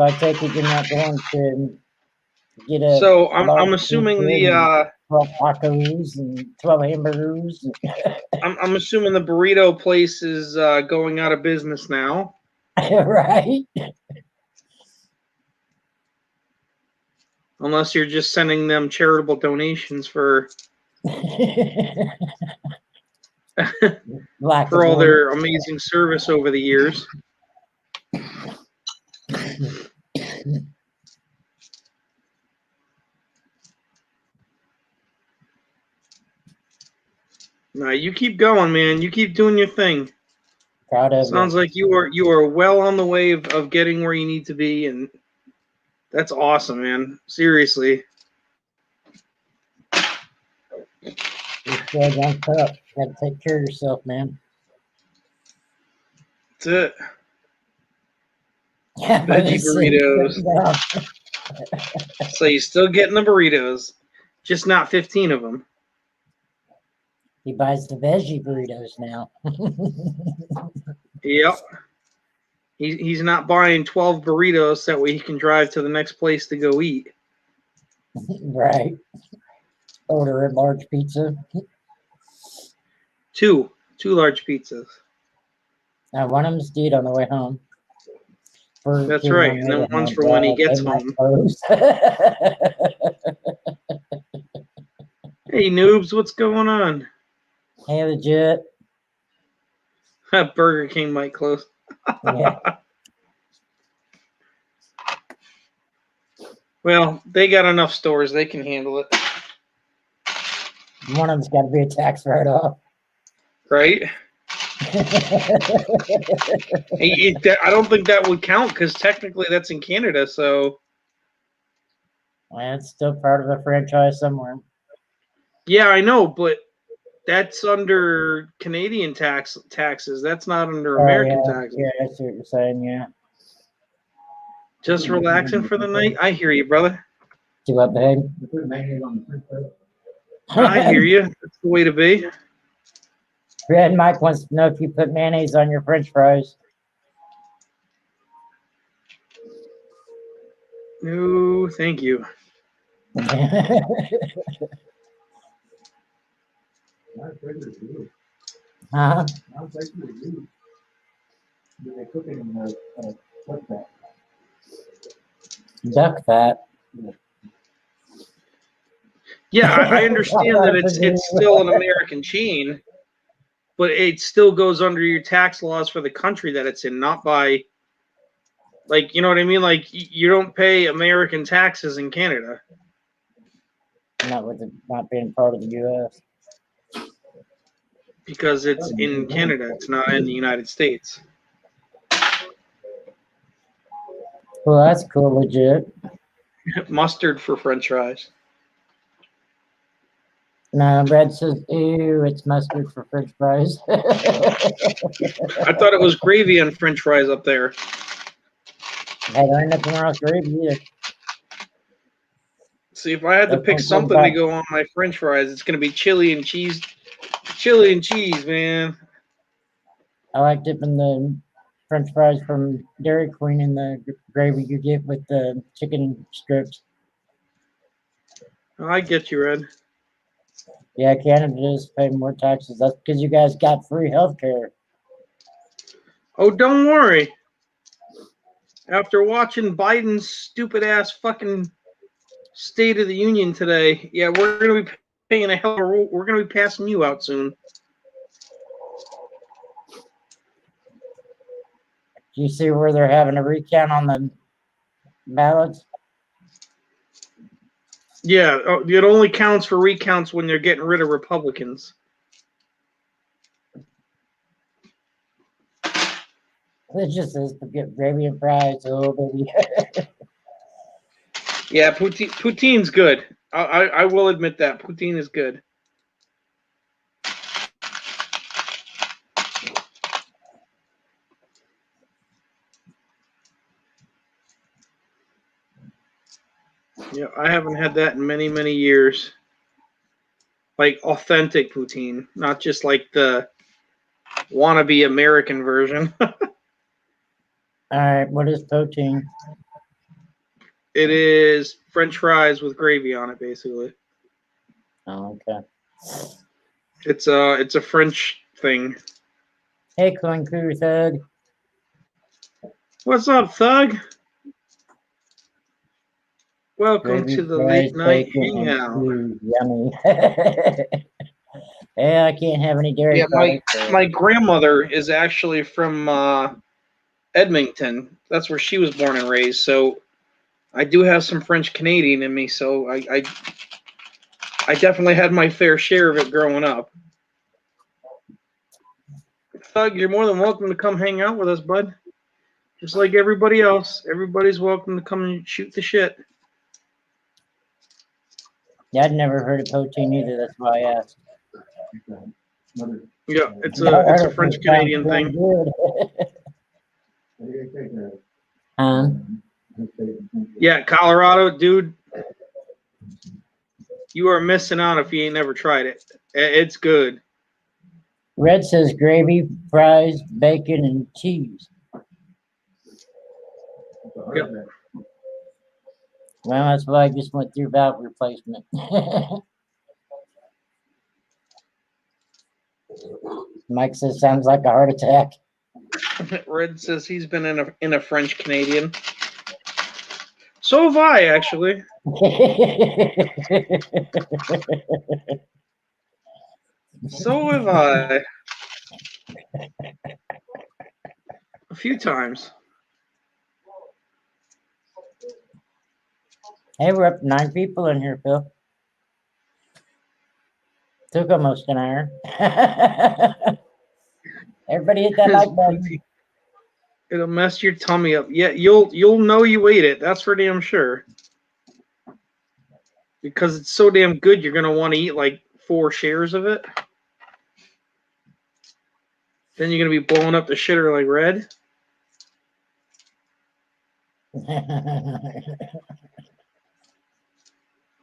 I take it you're not going to get a So I'm large assuming pizza and the 12 tacos and 12 hamburgers. I'm assuming the burrito place is going out of business now. Right? Unless you're just sending them charitable donations for Lack for of all work. their amazing service over the years. No, you keep going, man. You keep doing your thing. Proud of Sounds you. like you are well on the way of getting where you need to be, and that's awesome, man. Seriously. You're still young up. Gotta take care of yourself, man. That's it. Yeah, Veggie burritos. So you're still getting the burritos, just not 15 of them. He buys the veggie burritos now. Yep. He's not buying 12 burritos that way he can drive to the next place to go eat. Right. Order a large pizza. Two large pizzas. One of them's to eat on the way home. That's right. And then one's for when he gets home. Hey, noobs, what's going on? Hey, legit. Burger King might close. Yeah. Well, they got enough stores. They can handle it. One of them's got to be a tax write-off. Right? I don't think that would count because technically that's in Canada. So, Well, it's still part of a franchise somewhere. yeah, I know, but that's under Canadian taxes. That's not under American taxes. Yeah, I see what you're saying. Yeah. Just relaxing for the night. I hear you, brother. Do what, babe? I hear you. That's the way to be. Red Mike wants to know if you put mayonnaise on your French fries. No, thank you. Huh? Duck fat. Yeah, I understand that it's still an American chain, but it still goes under your tax laws for the country that it's in, not by, like, you know what I mean? Like, you don't pay American taxes in Canada. Not with it not being part of the U.S. Because it's in Canada. It's not in the United States. Well, that's cool, legit. Mustard for French fries. No, Brad says, ew, it's mustard for French fries. I thought it was gravy on French fries up there. Hey, there ain't nothing wrong with gravy either. See, if I had to pick something to go on my French fries, it's going to be chili and cheese. Chili and cheese, man. I like dipping the French fries from Dairy Queen in the gravy you get with the chicken strips. I get you, Red. Yeah, Canada does pay more taxes. That's because you guys got free health care. Oh, don't worry. After watching Biden's stupid ass fucking State of the Union today, yeah, we're going to be paying a hell of a rule. We're going to be passing you out soon. Do you see where they're having a recount on the ballots? Yeah, it only counts for recounts when they're getting rid of Republicans. It just says to get gravy and fries. Oh, baby. Yeah, poutine's good. I will admit that poutine is good. Yeah, I haven't had that in many, many years. Like authentic poutine, not just like the wannabe American version. All right, what is poutine? It is French fries with gravy on it, basically. Oh, okay. It's a French thing. Hey, Coin Crew Thug. What's up, Thug? Welcome Gravy, to the fries, late night bacon, and hangout. cheese. Yummy. Yeah, I can't have any dairy Yeah, products. So. my grandmother is actually from Edmonton. That's where she was born and raised. So I do have some French Canadian in me. So I definitely had my fair share of it growing up. Thug, you're more than welcome to come hang out with us, bud. Just like everybody else, everybody's welcome to come and shoot the shit. Yeah, I'd never heard of poutine either. That's why I asked. Yeah, it's a French Canadian thing. Good. Yeah, Colorado, dude. You are missing out if you ain't never tried it. It's good. Red says gravy, fries, bacon, and cheese. Yep. Well, that's why I just went through valve replacement. Mike says sounds like a heart attack. Red says he's been in a French Canadian. So have I, actually. So have I. A few times. Hey, we're up to 9 people in here, Phil. Took almost an hour. Everybody hit that like button. It'll mess your tummy up. Yeah, you'll know you ate it. That's for damn sure. Because it's so damn good, you're gonna want to eat like 4 shares of it. Then you're gonna be blowing up the shitter like Red.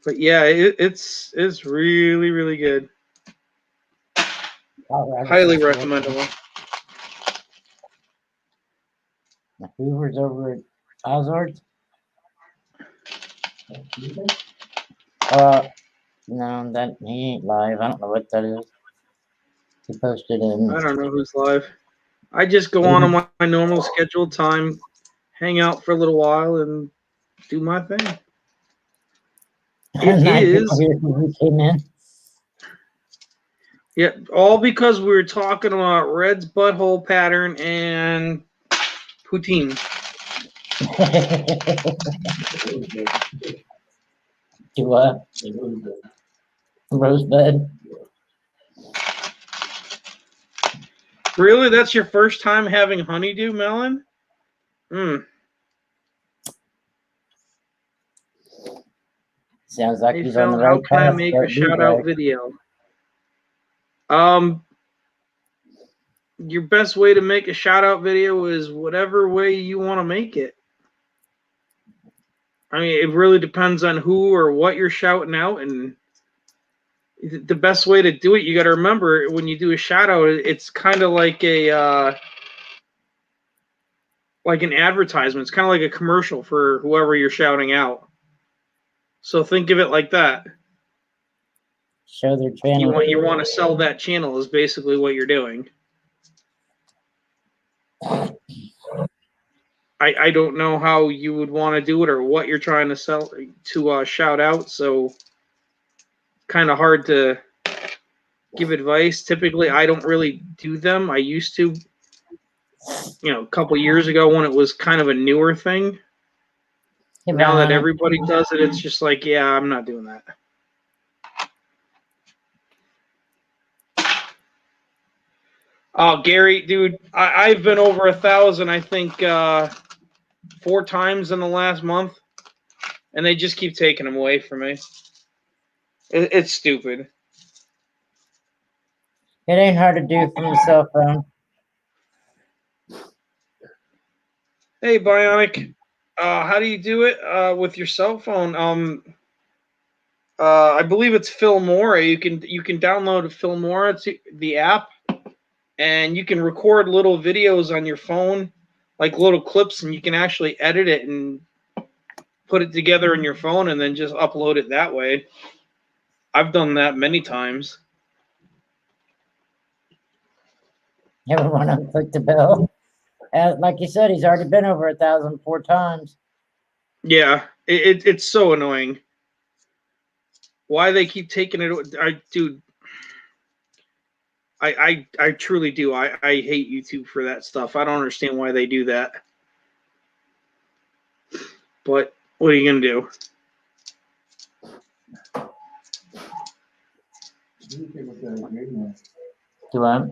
But yeah, it's really, really good. Highly recommendable. Hoover's over at Ozards. No, that he ain't live. I don't know what that is. He posted in. I don't know who's live. I just go on my normal scheduled time, hang out for a little while, and do my thing. It is. He came in. Yeah, all because we were talking about Red's butthole pattern and poutine. Do what? Rosebud. Really? That's your first time having honeydew melon? Sounds like Hey, he's Phil, on the how right can I path. make a shout-out video? Your best way to make a shout-out video is whatever way you want to make it. I mean, it really depends on who or what you're shouting out, and the best way to do it, you got to remember when you do a shout-out, it's kind of like a like an advertisement. It's kind of like a commercial for whoever you're shouting out. So think of it like that. Show their channel. You want to sell that channel is basically what you're doing. I don't know how you would want to do it or what you're trying to sell to shout out. So kind of hard to give advice. Typically, I don't really do them. I used to, a couple years ago when it was kind of a newer thing. Hey, Now that Bionic. everybody does it, it's just like, yeah, I'm not doing that. Oh, Gary, dude, I've been over 1,000, I think, 4 times in the last month, and they just keep taking them away from me. It's stupid. It ain't hard to do from a cell phone. Hey, Bionic, how do you do it with your cell phone? I believe it's Filmora. You can download Filmora, it's the app, and you can record little videos on your phone, like little clips, and you can actually edit it and put it together in your phone and then just upload it that way. I've done that many times. Everyone unclick the bell. Like you said, he's already been over 1,000 4 times. Yeah, it's so annoying. Why they keep taking it? Dude, I truly do. I hate YouTube for that stuff. I don't understand why they do that. But what are you gonna do? Do what?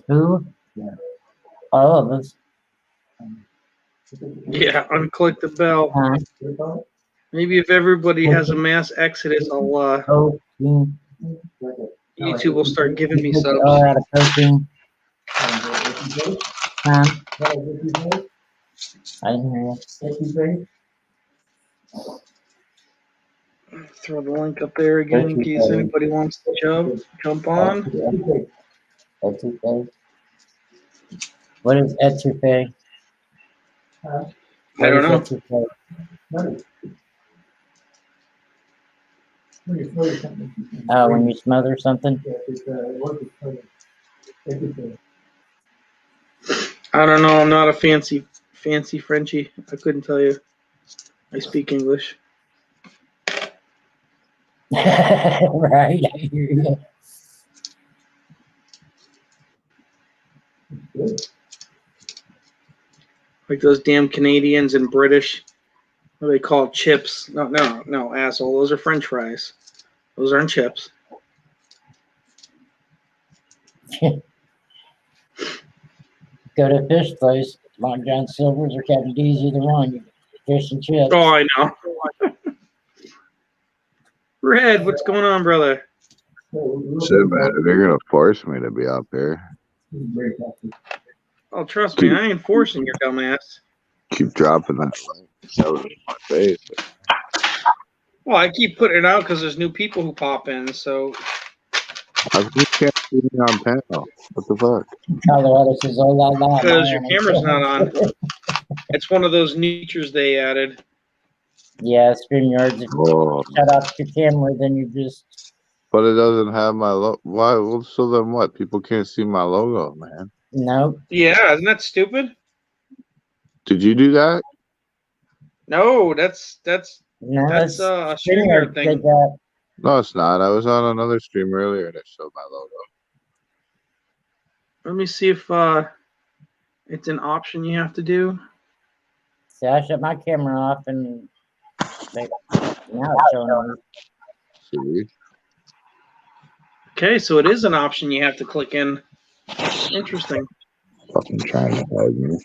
Who? Yeah. All of us. Yeah, unclick the bell. Maybe if everybody has a mass exodus, I'll Oh, YouTube will start giving me subs. Oh, out of coaching. Huh? I didn't hear you. Throw the link up there again in case anybody wants to jump on. Etouffee. What is etouffee? I don't know. Oh, when you smother something? I don't know. I'm not a fancy Frenchie. I couldn't tell you. I speak English. Right, I hear you. Like those damn Canadians and British. What do they call chips? No, asshole. Those are French fries. Those aren't chips. Go to a fish place, Long John Silver's or Captain D's, either one. You get fish and chips. Oh, I know. Red, what's going on, brother? Shit, man, they're gonna force me to be up here. Oh, trust me, I ain't forcing your dumb ass. Keep dropping that link, shove it in my face. Well, I keep putting it out because there's new people who pop in, so. I just can't see me on panel. What the fuck? Colorado says, oh, la, la. Because your camera's not on. It's one of those features they added. Yeah, StreamYards. If Oh, you shut off your camera, then you just. but it doesn't have my logo. Why? Well, so then what? People can't see my logo, man. Nope. Yeah, isn't that stupid? Did you do that? No, that's No, a StreamYard thing. did that. No, it's not. I was on another stream earlier and it showed my logo. Let me see if it's an option you have to do. See, I shut my camera off and now it's showing on. See? Okay, so it is an option you have to click in. Interesting. Fucking trying to hide me.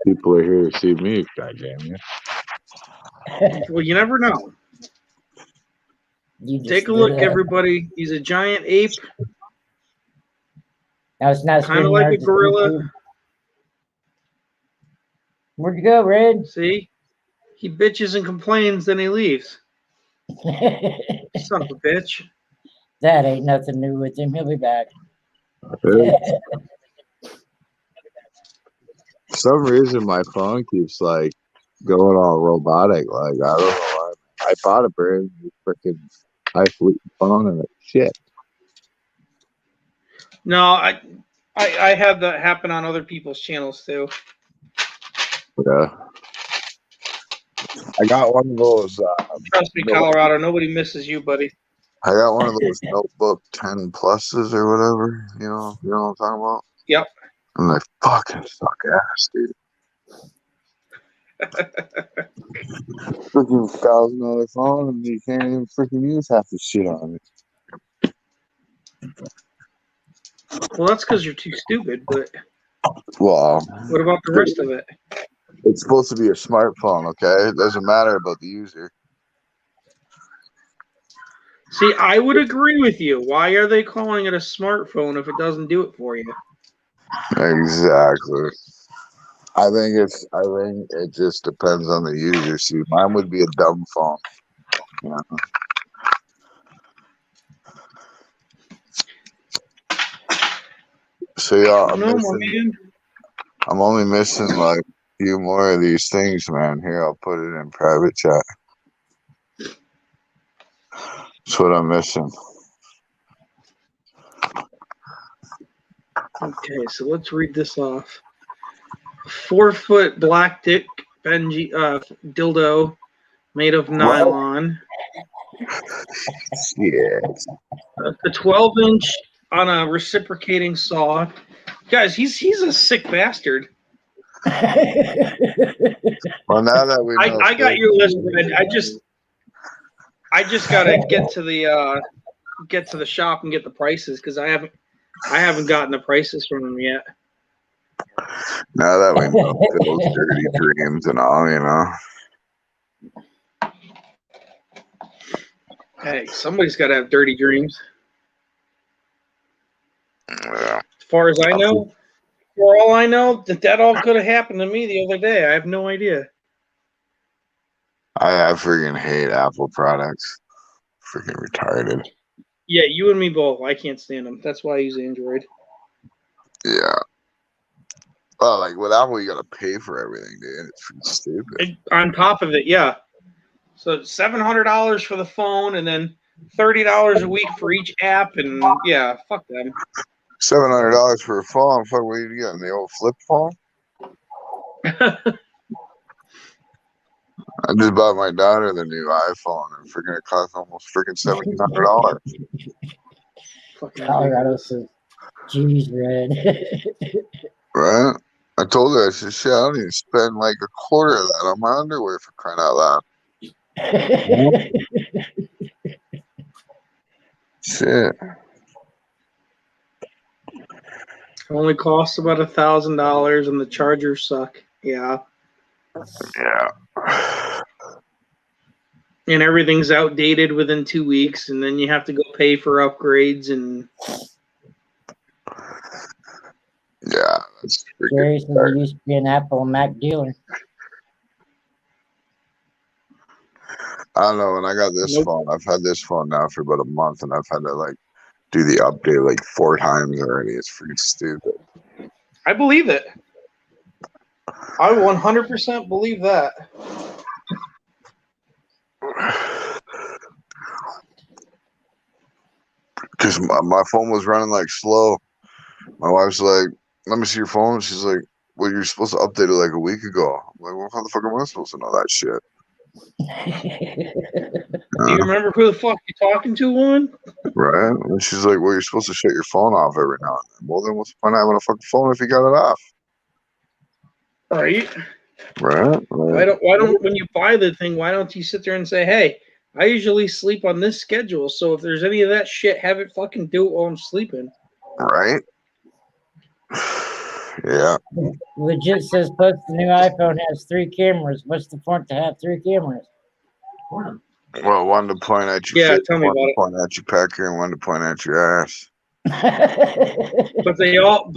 People are here to see me, goddamn you. Well, you never know. You just Take a did look, it. everybody. He's a giant ape, No, it's not kind of like a StreamYards, it's gorilla. YouTube. Where'd you go, Red? See? He bitches and complains, then he leaves. Son of a bitch. That ain't nothing new with him. He'll be back. For some reason, my phone keeps like going all robotic. Like I don't know why. I bought a brand new freaking iPhone phone and it's shit. No, I have that happen on other people's channels too. Yeah. I got one of those. Trust me, Colorado. Nobody misses you, buddy. I got one of those notebook 10 pluses or whatever. You know what I'm talking about? Yep. I'm like, fucking suck ass, dude. Freaking $1,000 phone, and you can't even freaking use half the shit on it. Well, that's because you're too stupid. But Well, what about the rest of it? it's supposed to be a smartphone, okay? It doesn't matter about the user. See, I would agree with you. Why are they calling it a smartphone if it doesn't do it for you? Exactly. I think it just depends on the user. See, mine would be a dumb phone. You know? So yeah, No, my man. I'm only missing like a few more of these things, man. Here, I'll put it in private chat. That's what I'm missing. Okay, so let's read this off. 4-foot black dick Benji dildo made of nylon. Yeah. A 12-inch on a reciprocating saw. Guys, he's a sick bastard. Well, now that we know, I got your list, Red. I just gotta get to the shop and get the prices because I haven't gotten the prices from them yet. Now that we know Phil's dirty dreams and all, you know. Hey, somebody's got to have dirty dreams. Yeah. As far as I know, for all I know, that all could have happened to me the other day. I have no idea. I freaking hate Apple products. Freaking retarded. Yeah, you and me both. I can't stand them. That's why I use Android. Yeah. Well, like with Apple, you gotta pay for everything, dude. It's freaking stupid. On top of it, yeah. So $700 for the phone, and then $30 a week for each app, and yeah, fuck them. $700 for a phone. Fuck, what are you getting? The old flip phone? I just bought my daughter the new iPhone, and freaking it cost almost freaking $1,700. Colorado says, "Geez, Red." Right? I told her, I said, shit, I don't even spend like a quarter of that on my underwear for crying out loud. Shit. Only costs about $1,000, and the chargers suck. Yeah, Yeah. and everything's outdated within 2 weeks, and then you have to go pay for upgrades and. Yeah, that's Jerry freaking says he used to be an Apple and Mac dealer. I don't know. When I got this phone, I've had this phone now for about a month, and I've had to like do the update like 4 times already. It's freaking stupid. I believe it. I 100% believe that. Because my phone was running like slow. My wife's like, let me see your phone. She's like, well, you're supposed to update it like a week ago. I'm like, well, how the fuck am I supposed to know that shit? Do you remember who the fuck you're talking to, woman? Right? And she's like, well, you're supposed to shut your phone off every now and then. Well, then what's the point of having a fucking phone if you got it off? Right. Right? Why don't when you buy the thing, why don't you sit there and say, hey, I usually sleep on this schedule, so if there's any of that shit, have it fucking do it while I'm sleeping. Right? Yeah. Legit says, plus the new iPhone has 3 cameras. What's the point to have 3 cameras? Well, one to point at your face, tell me one about to it. point at your pecker, and one to point at your ass. But they all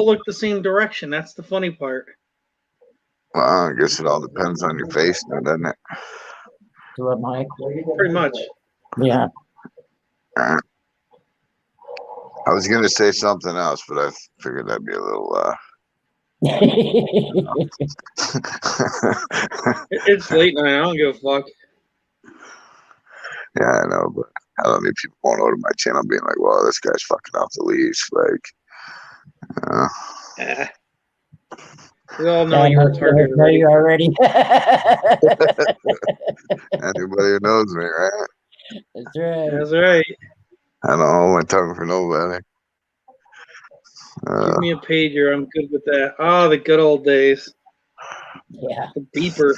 look the same direction. That's the funny part. Well, I guess it all depends on your face now, doesn't it? To what, Mike? Pretty much. Yeah. I was going to say something else, but I figured that'd be a little... It's late night. I don't give a fuck. Yeah, I know, but I don't need people going over to my channel being like, well, this guy's fucking off the leash. Like, We all know you're retarded. Know you already. Anybody who knows me, right? That's right. That's right. I don't hold my tongue for nobody. Give me a pager. I'm good with that. Oh, the good old days. Yeah. The beeper.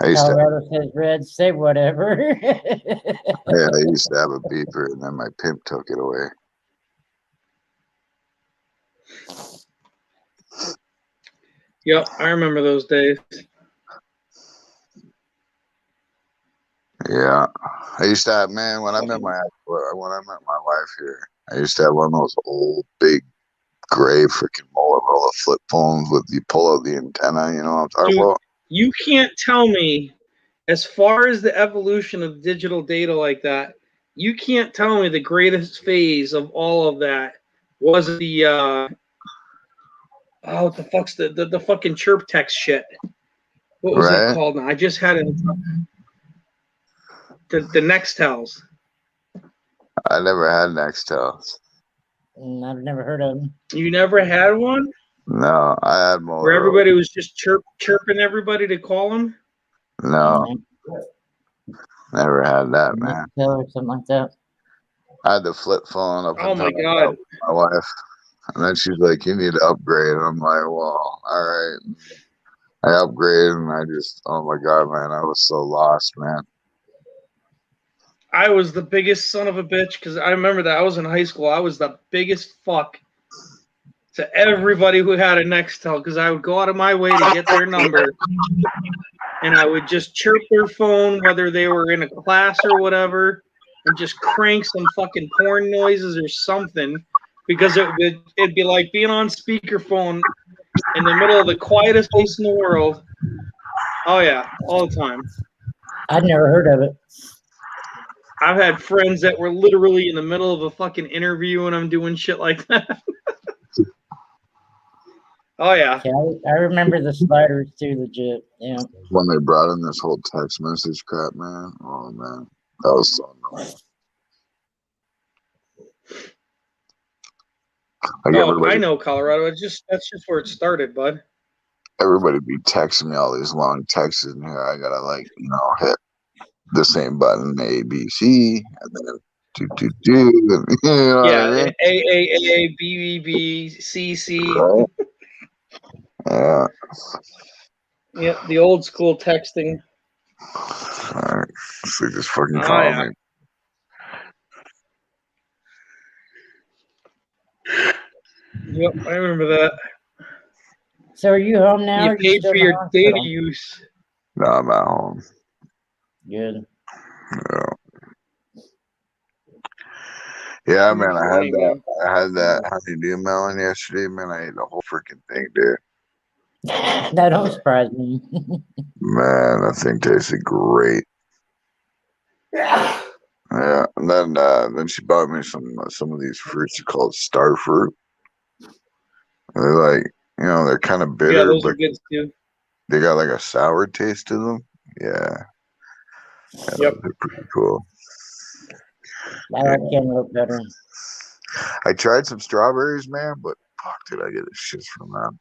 I used to, Colorado says red, say whatever. yeah, I used to have a beeper, and then my pimp took it away. Yep, I remember those days. Yeah, I used to have, man, when I met my wife here, I used to have one of those old big gray freaking Motorola flip phones with you pull out the antenna. You know what I'm talking Dude, about? you can't tell me, as far as the evolution of digital data like that, you can't tell me the greatest phase of all of that was the what the fuck's the fucking chirp text shit. What was that Right? called now? I just had it. The Nextels. I never had Nextels. I've never heard of them. You never had one No, I had where Motorola. everybody was just chirping everybody to call them? No, never had that, man. Or something like that. I had the flip phone up Oh until my god. my wife. And then she's like, you need to upgrade. And I'm like, well, all right. I upgraded and I just, oh my God, man, I was so lost, man. I was the biggest son of a bitch because I remember that I was in high school. I was the biggest fuck to everybody who had a Nextel because I would go out of my way to get their number and I would just chirp their phone, whether they were in a class or whatever, and just crank some fucking porn noises or something because it'd be like being on speakerphone in the middle of the quietest place in the world. Oh, yeah, all the time. I'd never heard of it. I've had friends that were literally in the middle of a fucking interview and I'm doing shit like that. Oh, yeah. Yeah, I remember the sliders too, legit. Yeah. When they brought in this whole text message crap, man. Oh, man. That was so annoying. Like Oh, I know Colorado. That's just where it started, bud. everybody be texting me all these long texts, and here I gotta hit the same button A B C and then do and, you know Yeah, what I mean? A B B B C C. Right? Yeah. Yeah, the old school texting. All right. So they just fucking Oh, call yeah. me. Yep, I remember that. So are you home now? You or paid still for in the your data hospital? use. No, I'm at home. Good. Yeah, You're man. funny, man. I had that honeydew melon yesterday, man. I ate the whole freaking thing, dude. That don't surprise me. Man, that thing tasted great. Yeah, and then she bought me some of these fruits called star fruit. They're like, they're kind of Yeah, bitter, those but are good too. they got like a sour taste to them. Yeah, Yep. they're pretty cool. I like cantaloupe better. I tried some strawberries, man, but fuck, did I get the shits from them?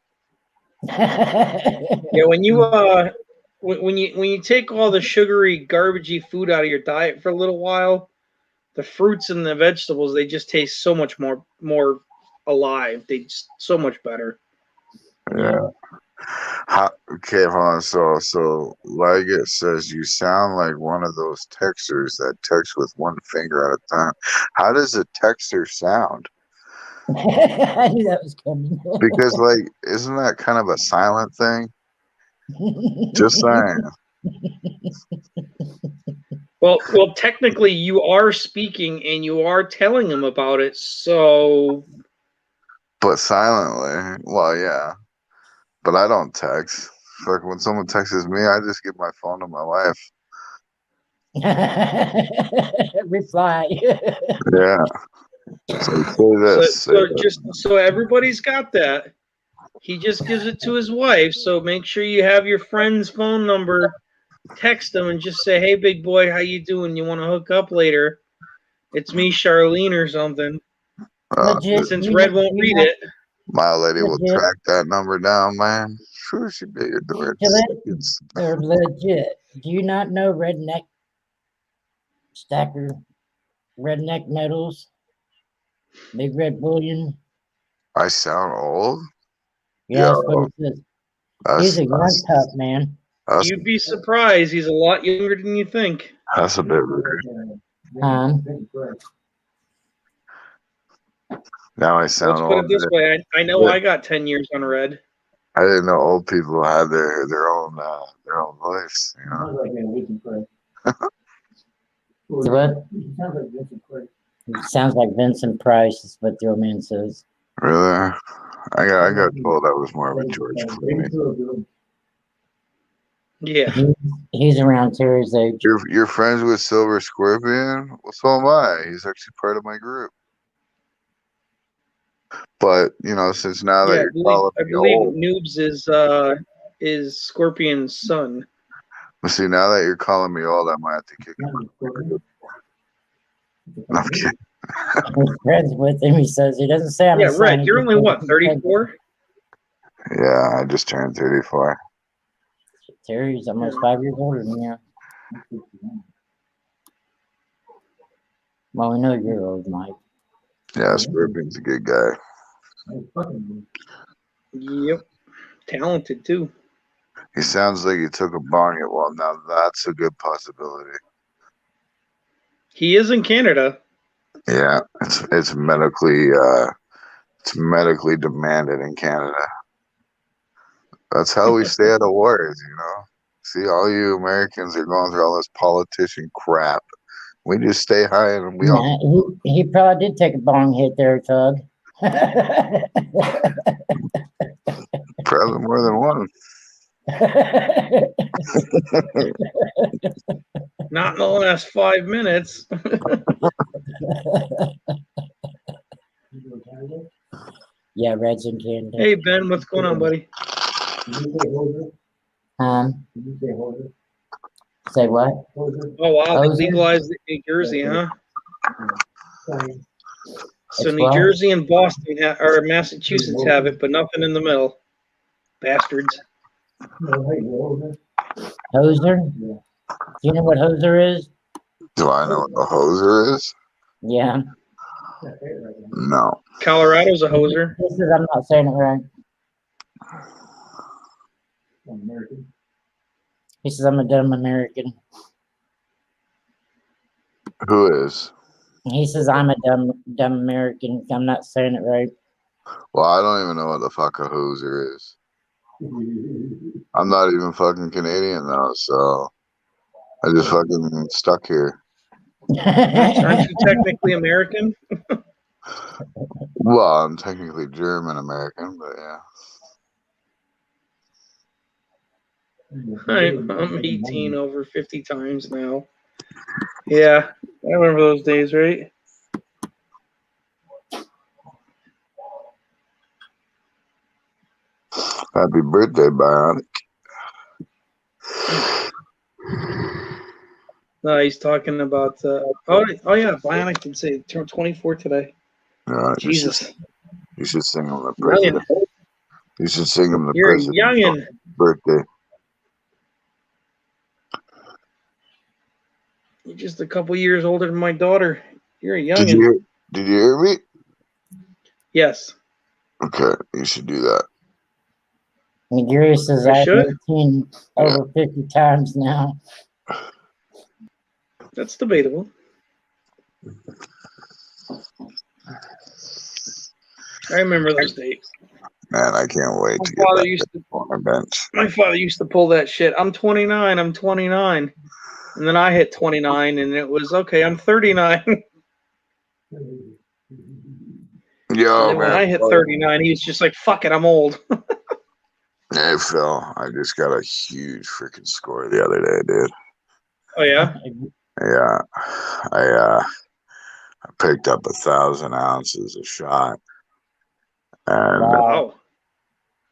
Yeah, when you when you take all the sugary, garbagey food out of your diet for a little while, the fruits and the vegetables they just taste so much more alive. They just so much better. Yeah. Okay, hold on. So Liget says you sound like one of those texters that text with one finger at a time. How does a texter sound? I knew that was coming. Because isn't that kind of a silent thing? Just saying. Well, technically, you are speaking and you are telling them about it. So, But silently. Well, yeah. But I don't text. Like when someone texts me, I just give my phone to my wife. Reply. Yeah. So say this. Say this. just so everybody's got that. He just gives it to his wife. So make sure you have your friend's phone number. Text them and just say, "Hey, big boy, how you doing? You want to hook up later? It's me, Charlene, or something." Legit. Since Red won't read it. My lady will Legit. track that number down, man. Sure, she be doing seconds. They're legit. Do you not know Redneck Stacker? Redneck Metals? Big Red Bullion. I sound old. Yeah, that's what it says. He's a young pup, man. You'd be surprised. He's a lot younger than you think. That's a bit weird. Now I sound Let's put old. it this way. I know I got 10 years on red. I didn't know old people had their own voice. You know. What? It sounds like Vincent Price is what the old man says. Really? I got told I was more of a George Clooney. Yeah. He's around Terry's age. You're friends with Silver Scorpion? Well, so am I. He's actually part of my group. But you know, since now that you're calling me old, Noobs is Scorpion's son. well, see, now that you're calling me old, I might have to kick him. No, I'm kidding. He's friends with him. He says he doesn't say I'm. Yeah, Red. You're only what, 34? Yeah, I just turned 34. Terry's almost 5 years older than you. Well, we know you're old, Mike. Yeah, Scorpion's a good guy. Yep. Talented too. He sounds like he took a bong at well. Now that's a good possibility. He is in Canada. Yeah, it's medically demanded in Canada. That's how we stay out of wars, you know. See, all you Americans are going through all this politician crap. We just stay high and we all. He probably did take a bong hit there, Tug. Probably more than one. Not in the last 5 minutes. Yeah, Red's in Canada. Hey, Ben, what's going on, buddy? Say what? Oh, wow. They legalized it in New Jersey, huh? So New Jersey and Boston or Massachusetts have it, but nothing in the middle. Bastards. Hoser? Do you know what hoser is? Do I know what a hoser is? Yeah. No. Colorado's a hoser. I'm not saying it right. He says I'm a dumb American. Who is? He says I'm a dumb American. I'm not saying it right. Well, I don't even know what the fuck a hoser is. I'm not even fucking Canadian though, so I just fucking stuck here. Aren't you technically American? Well, I'm technically German American, but yeah. I'm 18 over 50 times now. Yeah, I remember those days, right? Happy birthday, Bionic. No, he's talking about. Oh yeah, Bionic did say turned 24 today. Jesus. You should sing him the birthday. You should sing him the You're a president's youngin'. birthday. You're just a couple years older than my daughter. You're a youngin'. Did you hear me? Yes. Okay, you should do that. Gary says I've 18 over 50 times now. That's debatable. I remember those days. Man, I can't wait to get back on my bench. My father used to pull that shit. I'm 29. I'm 29. And then I hit 29, and it was, okay, I'm 39. Yo, man. When I hit 39, he was just like, fuck it, I'm old. Hey, Phil, I just got a huge freaking score the other day, dude. Oh, yeah? Yeah. I picked up 1,000 ounces a shot. And wow.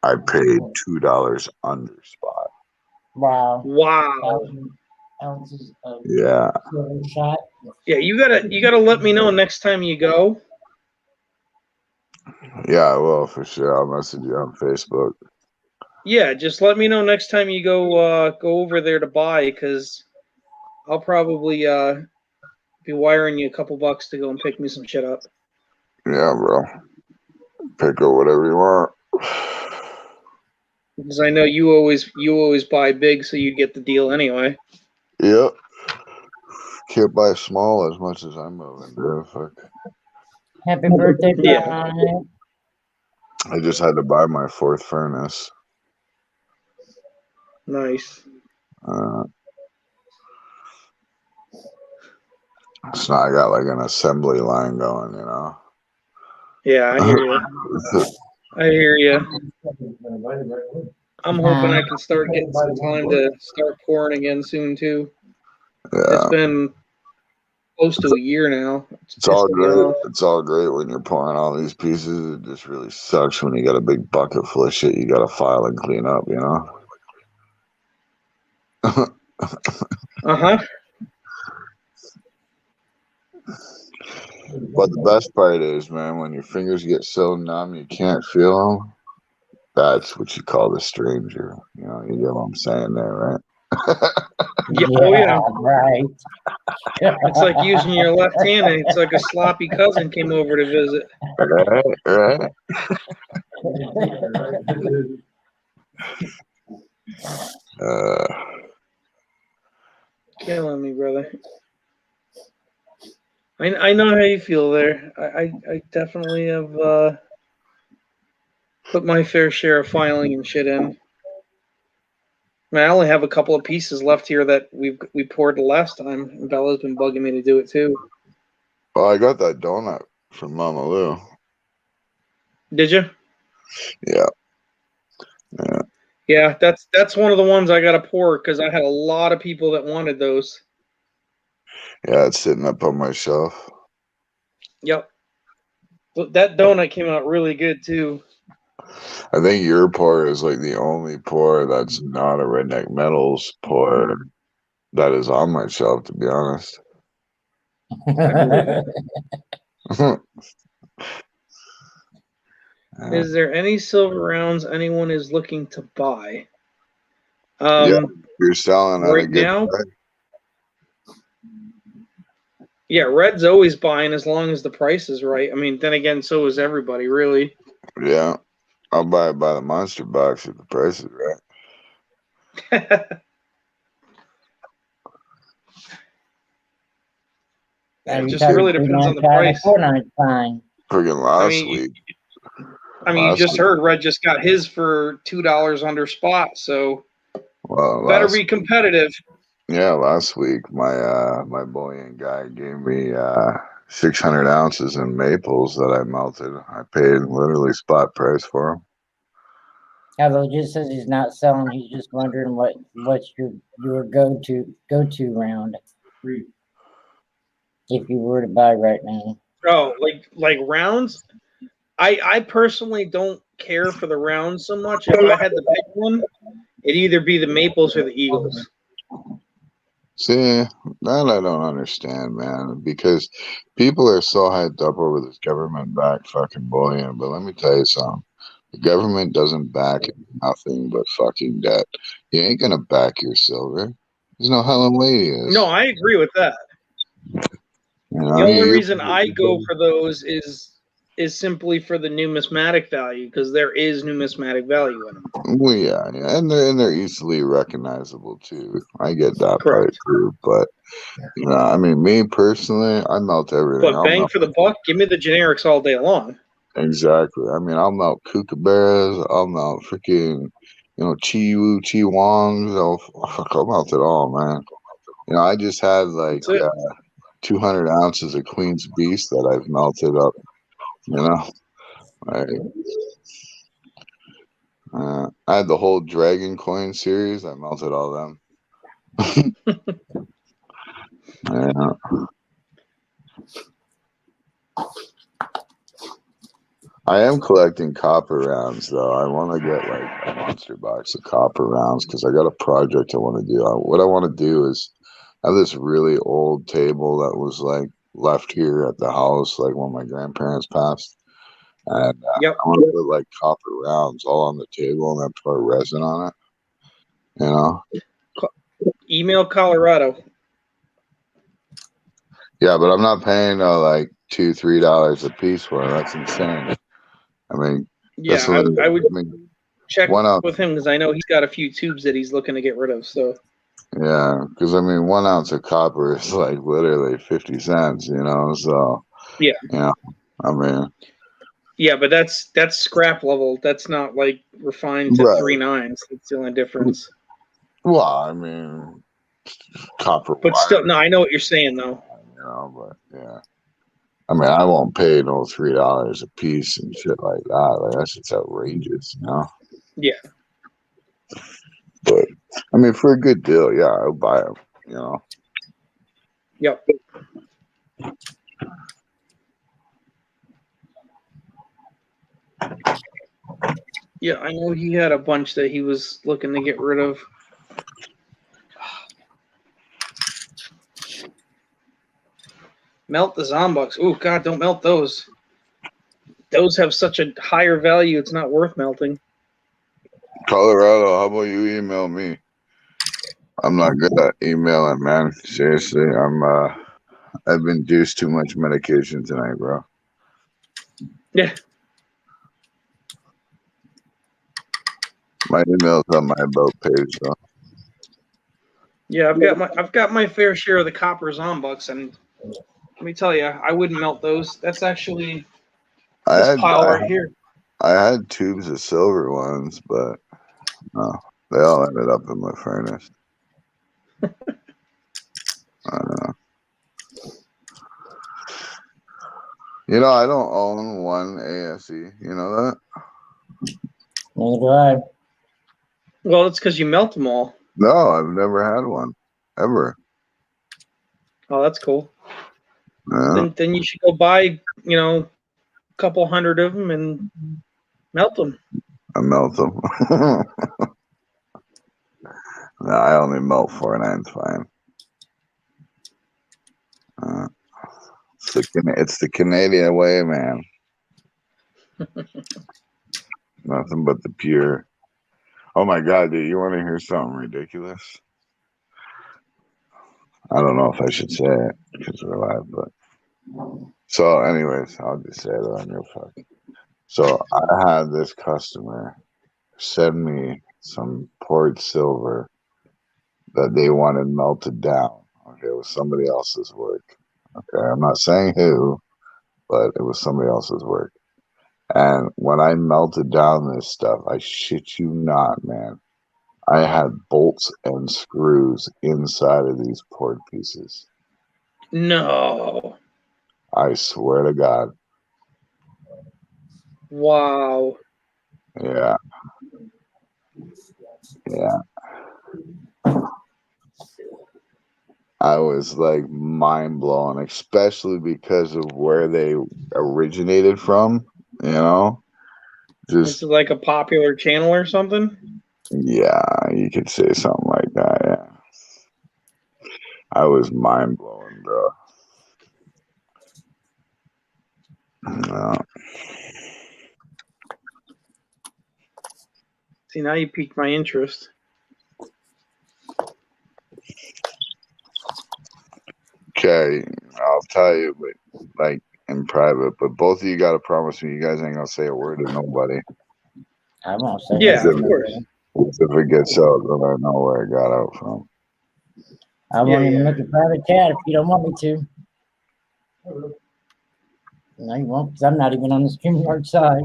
I paid $2 under spot. Wow. 1,000 ounces of shot. Yeah, you gotta let me know next time you go. Yeah, I will for sure. I'll message you on Facebook. Yeah, just let me know next time you go over there to buy, because I'll probably be wiring you a couple bucks to go and pick me some shit up. Yeah, bro. Pick up whatever you want. Because I know you always buy big, so you get the deal anyway. Yep. Can't buy small as much as I'm moving, dude. Fuck. Happy birthday, Yeah. Brian. I just had to buy my 4th furnace. Nice. So now I got like an assembly line going, you know. Yeah, I hear you. I hear you. I'm hoping I can start getting some time to start pouring again soon too. It's Yeah. been close to a year now. It's all pissing me great. off. It's all great when you're pouring all these pieces. It just really sucks when you got a big bucket full of shit you got to file and clean up, you know. Uh-huh. But the best part is, man, when your fingers get so numb you can't feel them. That's what you call the stranger. You know, you get what I'm saying there, right? Yeah. Oh yeah. Right. It's like using your left hand, and it's like a sloppy cousin came over to visit. Right. Killing me, brother. I know how you feel there. I definitely have put my fair share of filing and shit in. I mean, I only have a couple of pieces left here that we poured the last time. And Bella's been bugging me to do it too. Well, I got that donut from Mama Lou. Did you? Yeah. Yeah, that's one of the ones I got to pour because I had a lot of people that wanted those. Yeah, it's sitting up on my shelf. Yep. That donut came out really good too. I think your pour is like the only pour that's not a Redneck Metals pour that is on my shelf, to be honest. Is there any silver rounds anyone is looking to buy? Yeah, you're selling at a Right good now? price. Yeah, Red's always buying as long as the price is right. I mean, then again, so is everybody, really. Yeah, I'll buy it by the monster box if the price is right. It just really depends on the price. Fortnite. Friggin' last week. You just heard Red just got his for $2 under spot, so better be competitive. Yeah, last week my bullion guy gave me 600 ounces in maples that I melted. I paid literally spot price for them. Although just says he's not selling, he's just wondering what's your go-to round if you were to buy right now. Oh, like rounds? I personally don't care for the rounds so much. If I had to pick one, it'd either be the Maples or the Eagles. See, that I don't understand, man, because people are so hyped up over this government-backed fucking bullion. But let me tell you something. The government doesn't back nothing but fucking debt. You ain't gonna back your silver. There's no hell in way he is. No, I agree with that. You know, the only reason I go for those is simply for the numismatic value, because there is numismatic value in them. Well, yeah, and they're easily recognizable too. I get that part too, but you know, I mean, me personally, I melt everything. But bang for the buck, give me the generics all day long. Exactly. I mean, I'll melt kookaburras. I'll melt freaking, Chi Wu, Chi Wongs. I'll melt it all, man. I just had like 200 ounces of Queen's Beast that I've melted up. I had the whole Dragon Coin series. I melted all them. Yeah. I am collecting copper rounds, though. I want to get like a monster box of copper rounds because I got a project I want to do. What I want to do is I have this really old table that was like left here at the house, like when my grandparents passed. And I want to put like copper rounds all on the table and then pour resin on it. Email Colorado. Yeah, but I'm not paying like $2-3 a piece for them. That's insane. I mean, Yeah, that's what I would I mean. check 1 ounce, with him because I know he's got a few tubes that he's looking to get rid of. So yeah, because I mean, 1 ounce of copper is like literally 50 cents, you know. So yeah, yeah, I mean, yeah, but that's scrap level. That's not like refined to right. 3.9s. That's the only difference. Well, I mean, copper But still, wire, no, I know what you're saying though. you know, but yeah. I mean, I won't pay no $3 a piece and shit like that. Like that's just outrageous, you know. Yeah. But I mean, for a good deal, yeah, I'll buy them. You know. Yep. Yeah, I know he had a bunch that he was looking to get rid of. Melt the Zombucks. Oh God, don't melt those. Those have such a higher value. It's not worth melting. Colorado, how about you email me? I'm not good at emailing, man. Seriously, I've been juiced too much medication tonight, bro. Yeah. My email's on my about page, so Yeah, I've got my fair share of the copper Zombucks, and let me tell you, I wouldn't melt those. That's actually I this had pile right here. I had tubes of silver ones, but no, they all ended up in my furnace. You know, I don't own one ASE. You know that? Neither do I. Well, it's because you melt them all. No, I've never had one ever. Oh, that's cool. Yeah, Then you should go buy, a couple hundred of them and melt them. I melt them. No, I only melt 4.9. Fine. It's the Canadian way, man. Nothing but the pure. Oh my God, dude! You want to hear something ridiculous? I don't know if I should say it because we're live, but so, anyways, I'll just say it on your fuck. So I had this customer send me some poured silver that they wanted melted down. Okay, it was somebody else's work. Okay, I'm not saying who, but it was somebody else's work. And when I melted down this stuff, I shit you not, man, I had bolts and screws inside of these poured pieces. No. I swear to God. Wow. Yeah. Yeah. I was like mind blown, especially because of where they originated from, you know? This Just, is like a popular channel or something. yeah, you could say something like that. Yeah. I was mind blown, bro. Yeah. See, now you piqued my interest. Okay, I'll tell you, but like in private. But both of you got to promise me you guys ain't gonna say a word to nobody. I won't say Yeah, nothing. of course. If it gets out, then I know where it got out from. I won't Yeah, even yeah. make a private chat if you don't want me to. No, you won't, because I'm not even on the StreamYard side.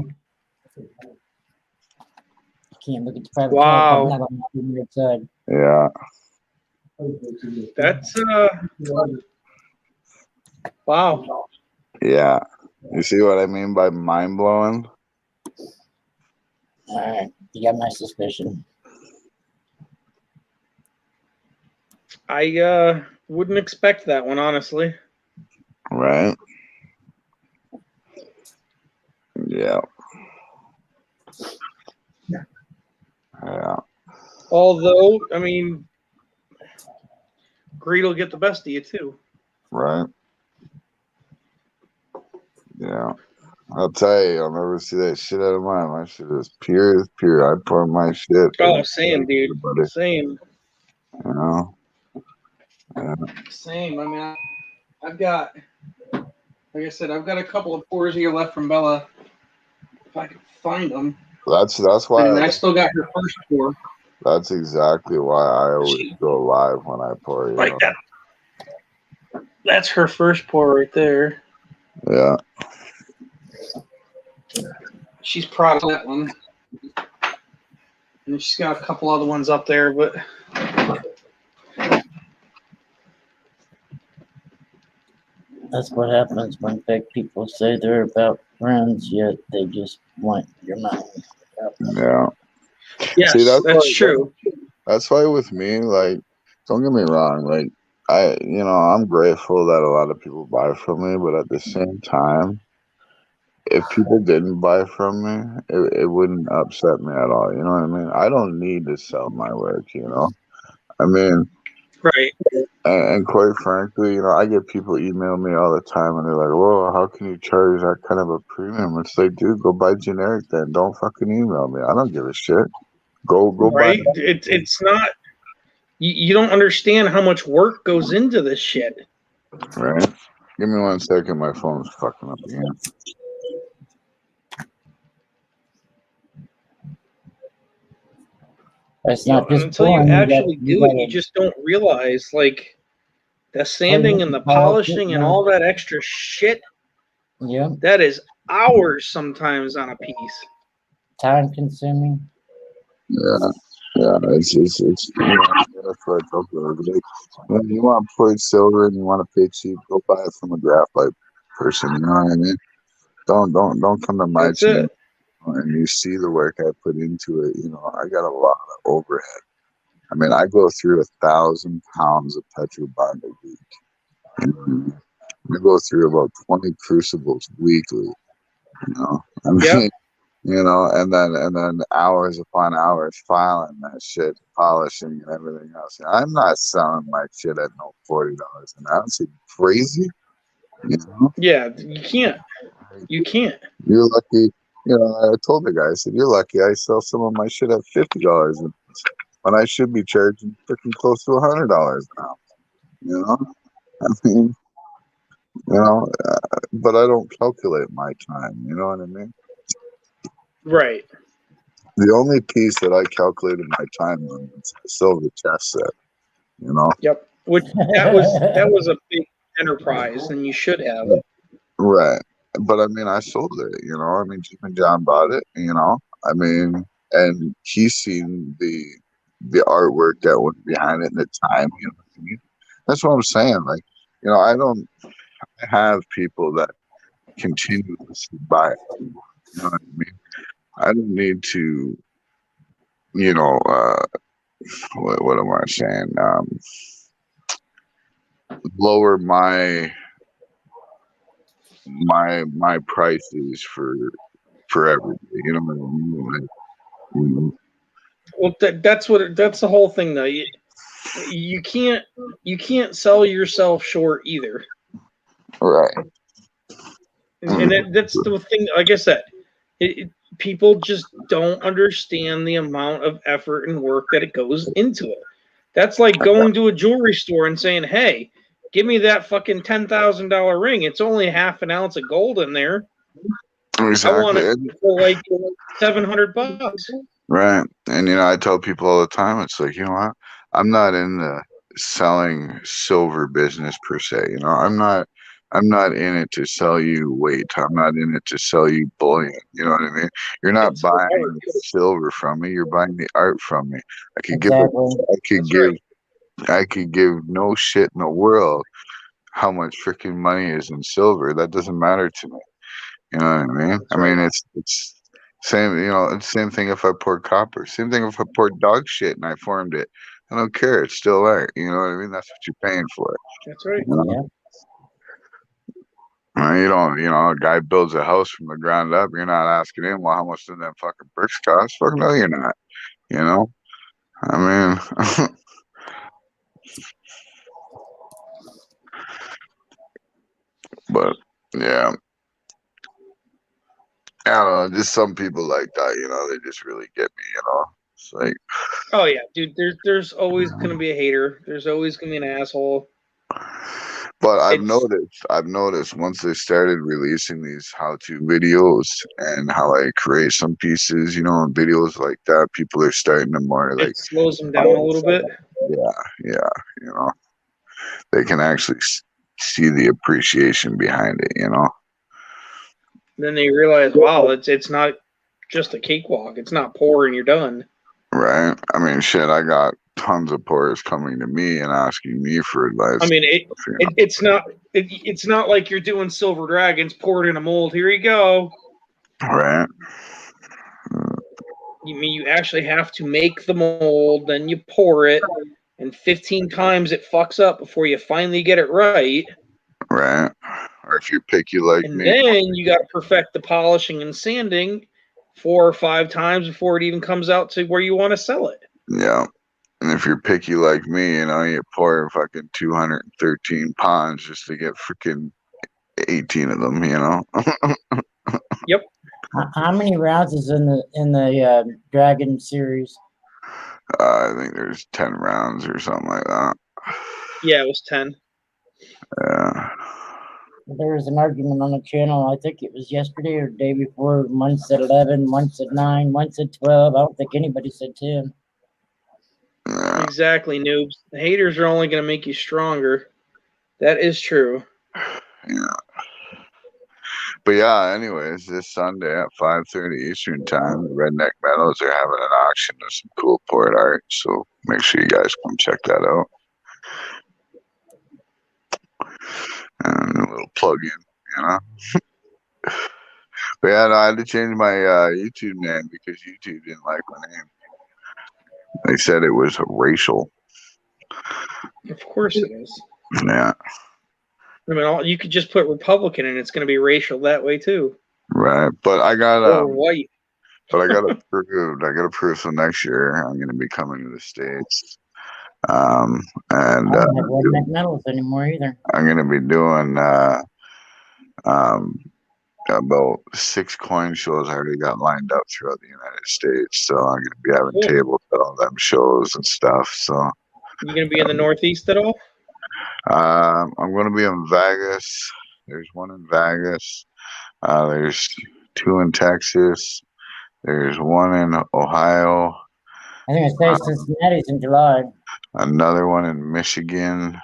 Can't look at the private chat if I'm Wow. not on the StreamYard side. Yeah. That's wow. Yeah. You see what I mean by mind blowing? All right, you got my suspicion. I wouldn't expect that one, honestly. Right? Yeah. Yeah. Although, I mean, greed will get the best of you too. Right? Yeah. I'll tell you, I'll never see that shit out of mine. My shit is pure as pure. I pour my shit. Oh, same, dude. Everybody, Same. you know? Yeah. Same. I mean, I've got Like I said, I've got a couple of pours here left from Bella. If I can find them. That's And I why still got her first pour. that's exactly why I always go live when I pour. You Like know? that. That's her first pour right there. Yeah. She's proud of that one. And she's got a couple other ones up there, but That's what happens when fake people say they're about friends, yet they just want your money. Yeah. yes, See, that's true. That's why with me, like, don't get me wrong, like, I'm grateful that a lot of people buy from me, but at the same time, if people didn't buy from me, it wouldn't upset me at all. You know what I mean? I don't need to sell my work, you know? I mean, Right. and quite frankly, I get people email me all the time and they're like, whoa, how can you charge that kind of a premium? It's like, dude, go buy generic then. Don't fucking email me. I don't give a shit. Go buy. Right. It's not. You don't understand how much work goes into this shit. Right. Give me 1 second. My phone's fucking up again. It's You know, not and just until you pouring, actually do it, gotta you just don't realize like the sanding and the polish it, polishing and all that extra shit. Yeah, That is hours sometimes on a piece. time consuming. Yeah. Yeah. It's that's what I tell people. Like, when you want poured silver and you want to pay cheap, go buy it from a graphite person. You know what I mean? Don't come to my That's channel it. and you see the work I put into it. I got a lot of overhead. I mean, I go through 1,000 pounds of Petrobond a week. You know what I mean? I go through about 20 crucibles weekly. I mean, Yep. and then hours upon hours filing that shit, polishing and everything else. I'm not selling my shit at no $40 an ounce. Are you crazy? Yeah, you can't. You can't. You're lucky. I told the guy, I said, you're lucky I sell some of my shit at $50 an ounce when I should be charging freaking close to $100 an ounce. I mean, but I don't calculate my time. You know what I mean? Right. The only piece that I calculated my time on was the silver chess set. Yep. Which that was a big enterprise, and you should have. Right. But I mean, I sold it. I mean, Jim and John bought it. I mean, and he's seen the artwork that went behind it and the time. You know what I mean? That's what I'm saying. Like, I don't have people that continuously buy it. You know what I mean? I don't need to, what am I saying? Lower my prices for everybody. You know what I mean? Like, Well, that's the whole thing, though. You can't sell yourself short either. right. And that's the thing. Like I said, people just don't understand the amount of effort and work that it goes into it. That's like going to a jewelry store and saying, "Hey, give me that fucking $10,000 ring. It's only half an ounce of gold in there. Exactly. I want it for like $700." Right. And I tell people all the time, it's like, what? I'm not in the selling silver business per se. I'm not in it to sell you weight. I'm not in it to sell you bullion. You know what I mean? You're not buying the silver from me. You're buying the art from me. I could give no shit in the world how much freaking money is in silver. That doesn't matter to me. You know what I mean? I mean, it's same. It's same thing if I poured copper. Same thing if I poured dog shit and I formed it. I don't care. It's still art. You know what I mean? That's what you're paying for. That's right. Yeah. You don't. A guy builds a house from the ground up. You're not asking him, well, how much did that fucking bricks cost? Fuck no, you're not. I mean. But yeah. I don't know, just some people like that, they just really get me, It's like, Oh yeah, dude. There's always gonna be a hater. There's always gonna be an asshole. But I've It's noticed once they started releasing these how-to videos and how I create some pieces, and videos like that, people are starting to more like, it slows them down a little bit. yeah, they can actually see the appreciation behind it. Then they realize, wow, it's not just a cakewalk. It's not pour and you're done. Right? I mean, shit, I got tons of pourers coming to me and asking me for advice. I mean, it's not like you're doing Silver Dragons poured in a mold. Here you go. Right? You actually have to make the mold, then you pour it, and 15 times it fucks up before you finally get it right. Right? Or if you're picky like And me, then you got to perfect the polishing and sanding 4 or 5 times before it even comes out to where you want to sell it. yeah. And if you're picky like me, you pour fucking 213 pounds just to get freaking 18 of them, Yep. How many rounds is in the Dragon series? I think there's 10 rounds or something like that. Yeah, it was 10. Yeah. There was an argument on the channel. I think it was yesterday or the day before. One said 11, one said 9, one said 12. I don't think anybody said 10. Yeah. Exactly, noobs. The haters are only going to make you stronger. That is true. Yeah. But yeah, anyways, this Sunday at 5:30 Eastern Time, the Redneck Meadows are having an auction of some cool port art. So make sure you guys come check that out. And a little plug in. But yeah, no, I had to change my YouTube name because YouTube didn't like my name. They said it was racial. Of course it is. Yeah. I mean, you could just put Republican and it's going to be racial that way too. Right. But I got Or white. But I got approved. I got approved. So next year I'm going to be coming to the States. And I don't have Redneck Metals anymore either. I'm going to be doing about 6 coin shows I already got lined up throughout the United States. So I'm going to be having tables at all them shows and stuff. So you going to be in the Northeast at all? I'm going to be in Vegas. There's one in Vegas. There's 2 in Texas. There's one in Ohio. I think it's Cincinnati's in July. Another one in Michigan.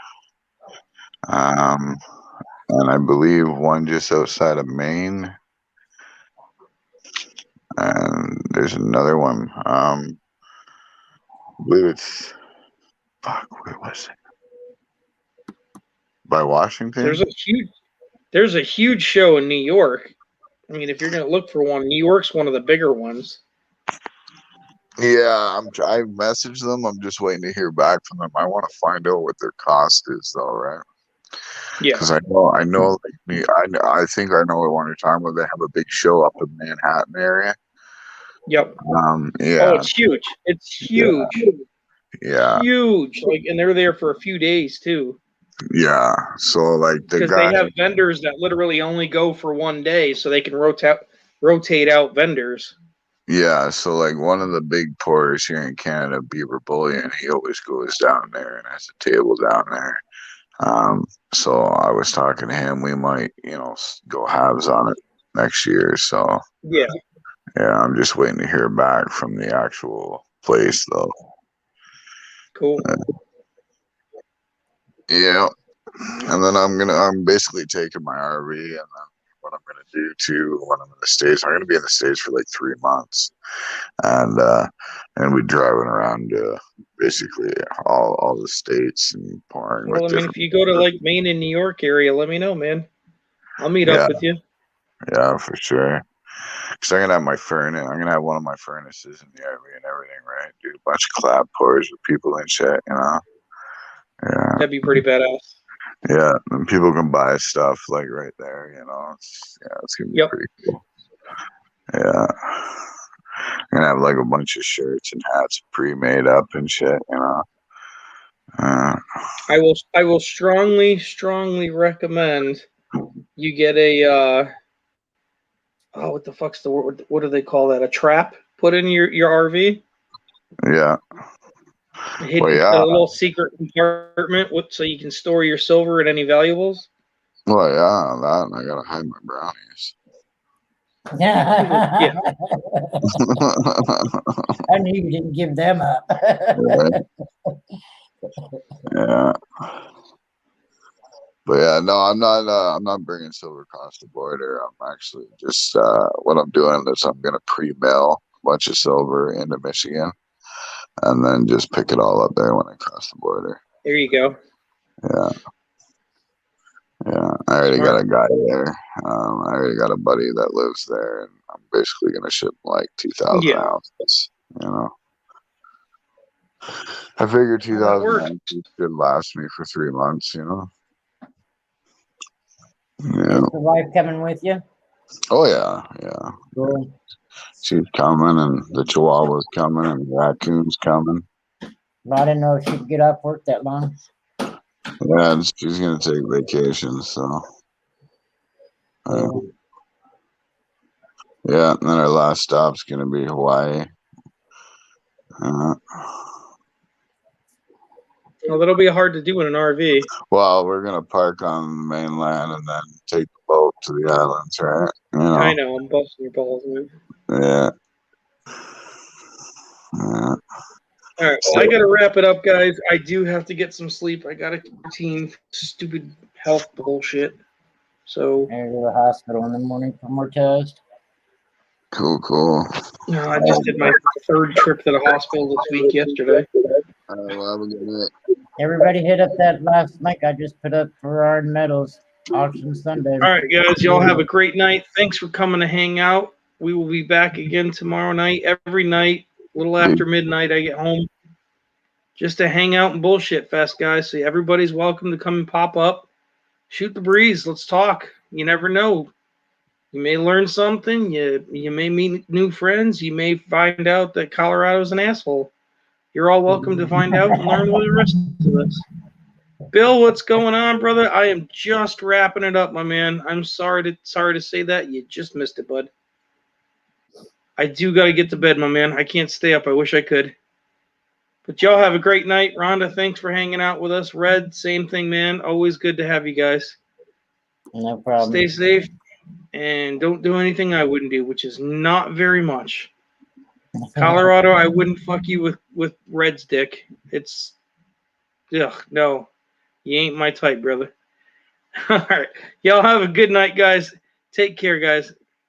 And I believe one just outside of Maine. And there's another one. I believe it's where was it? By Washington. There's a huge show in New York. I mean, if you're gonna look for one, New York's one of the bigger ones. Yeah, I messaged them. I'm just waiting to hear back from them. I want to find out what their cost is, though, right? Yeah. Because I know. I think I know what one you're talking about. They have a big show up in Manhattan area. Yep. Yeah. Oh, it's huge. It's huge. Yeah. Huge. Like, and they're there for a few days too. Yeah. So like because they have vendors that literally only go for one day, so they can rotate out vendors. Yeah, so like one of the big pourers here in Canada, Beaver Bullion, he always goes down there and has a table down there. So I was talking to him. We might, go halves on it next year. So yeah, I'm just waiting to hear back from the actual place, though. Cool. Yeah, and then I'm basically taking my RV, and then what I'm going to do too when I'm in the States, I'm going to be in the States for like 3 months, and we driving around basically all the states and pouring. Well, I mean, if you go to like Maine and New York area, let me know, man. I'll meet up with you. Yeah, for sure. Because I'm gonna have my furnace. I'm gonna have one of my furnaces in the RV and everything, right? Do a bunch of collab pours with people and shit, Yeah. That'd be pretty badass. Yeah, and people can buy stuff like right there, It's gonna be pretty cool. Yeah. I'm gonna have like a bunch of shirts and hats pre-made up and shit, I will strongly recommend you get a what the fuck's the word? What do they call that? A trap put in your RV? Yeah. Hidden Well, in yeah. a little secret compartment so you can store your silver and any valuables. Well, yeah, that, and I gotta hide my brownies. Yeah. Yeah. I knew you didn't give them up. Right? Yeah. But yeah, no, I'm not bringing silver across the border. I'm actually just, what I'm doing is I'm gonna pre-mail a bunch of silver into Michigan, and then just pick it all up there when I cross the border. There you go. Yeah. Yeah, I already got a guy there. I already got a buddy that lives there, and I'm basically gonna ship like 2,000 Yeah. ounces. I figured Well, that 2,000 works. ounces could last me for 3 months. Yeah. Is the wife coming with you? Oh yeah, yeah. Cool. She's coming, and the Chihuahua's coming, and the raccoon's coming. Well, I didn't know if she'd get off work that long. Yeah, and she's gonna take vacation, so. Cool. Yeah, and then our last stop's gonna be Hawaii. Well, that'll be hard to do in an RV. Well, we're gonna park on the mainland and then take the boat to the islands, right? I know, I'm busting your balls, man. Yeah. All right, well, I got to wrap it up, guys. I do have to get some sleep. I got a routine, stupid health bullshit. So, I go to the hospital in the morning for more tests. Cool. no, I just did my third trip to the hospital this week yesterday. All right, well, have a good night. Everybody hit up that last link I just put up for our medals auction Sunday. All right, guys, y'all have a great night. Thanks for coming to hang out. We will be back again tomorrow night, every night, a little after midnight. I get home just to hang out and bullshit fest, guys. So everybody's welcome to come and pop up. Shoot the breeze. Let's talk. You never know. You may learn something. You may meet new friends. You may find out that Colorado's an asshole. You're all welcome to find out and learn with the rest of us. Bill, what's going on, brother? I am just wrapping it up, my man. I'm sorry to say that. You just missed it, bud. I do got to get to bed, my man. I can't stay up. I wish I could. But y'all have a great night. Rhonda, thanks for hanging out with us. Red, same thing, man. Always good to have you guys. No problem. Stay safe and don't do anything I wouldn't do, which is not very much. Colorado, I wouldn't fuck you with Red's dick. It's, ugh, no. You ain't my type, brother. All right. Y'all have a good night, guys. Take care, guys.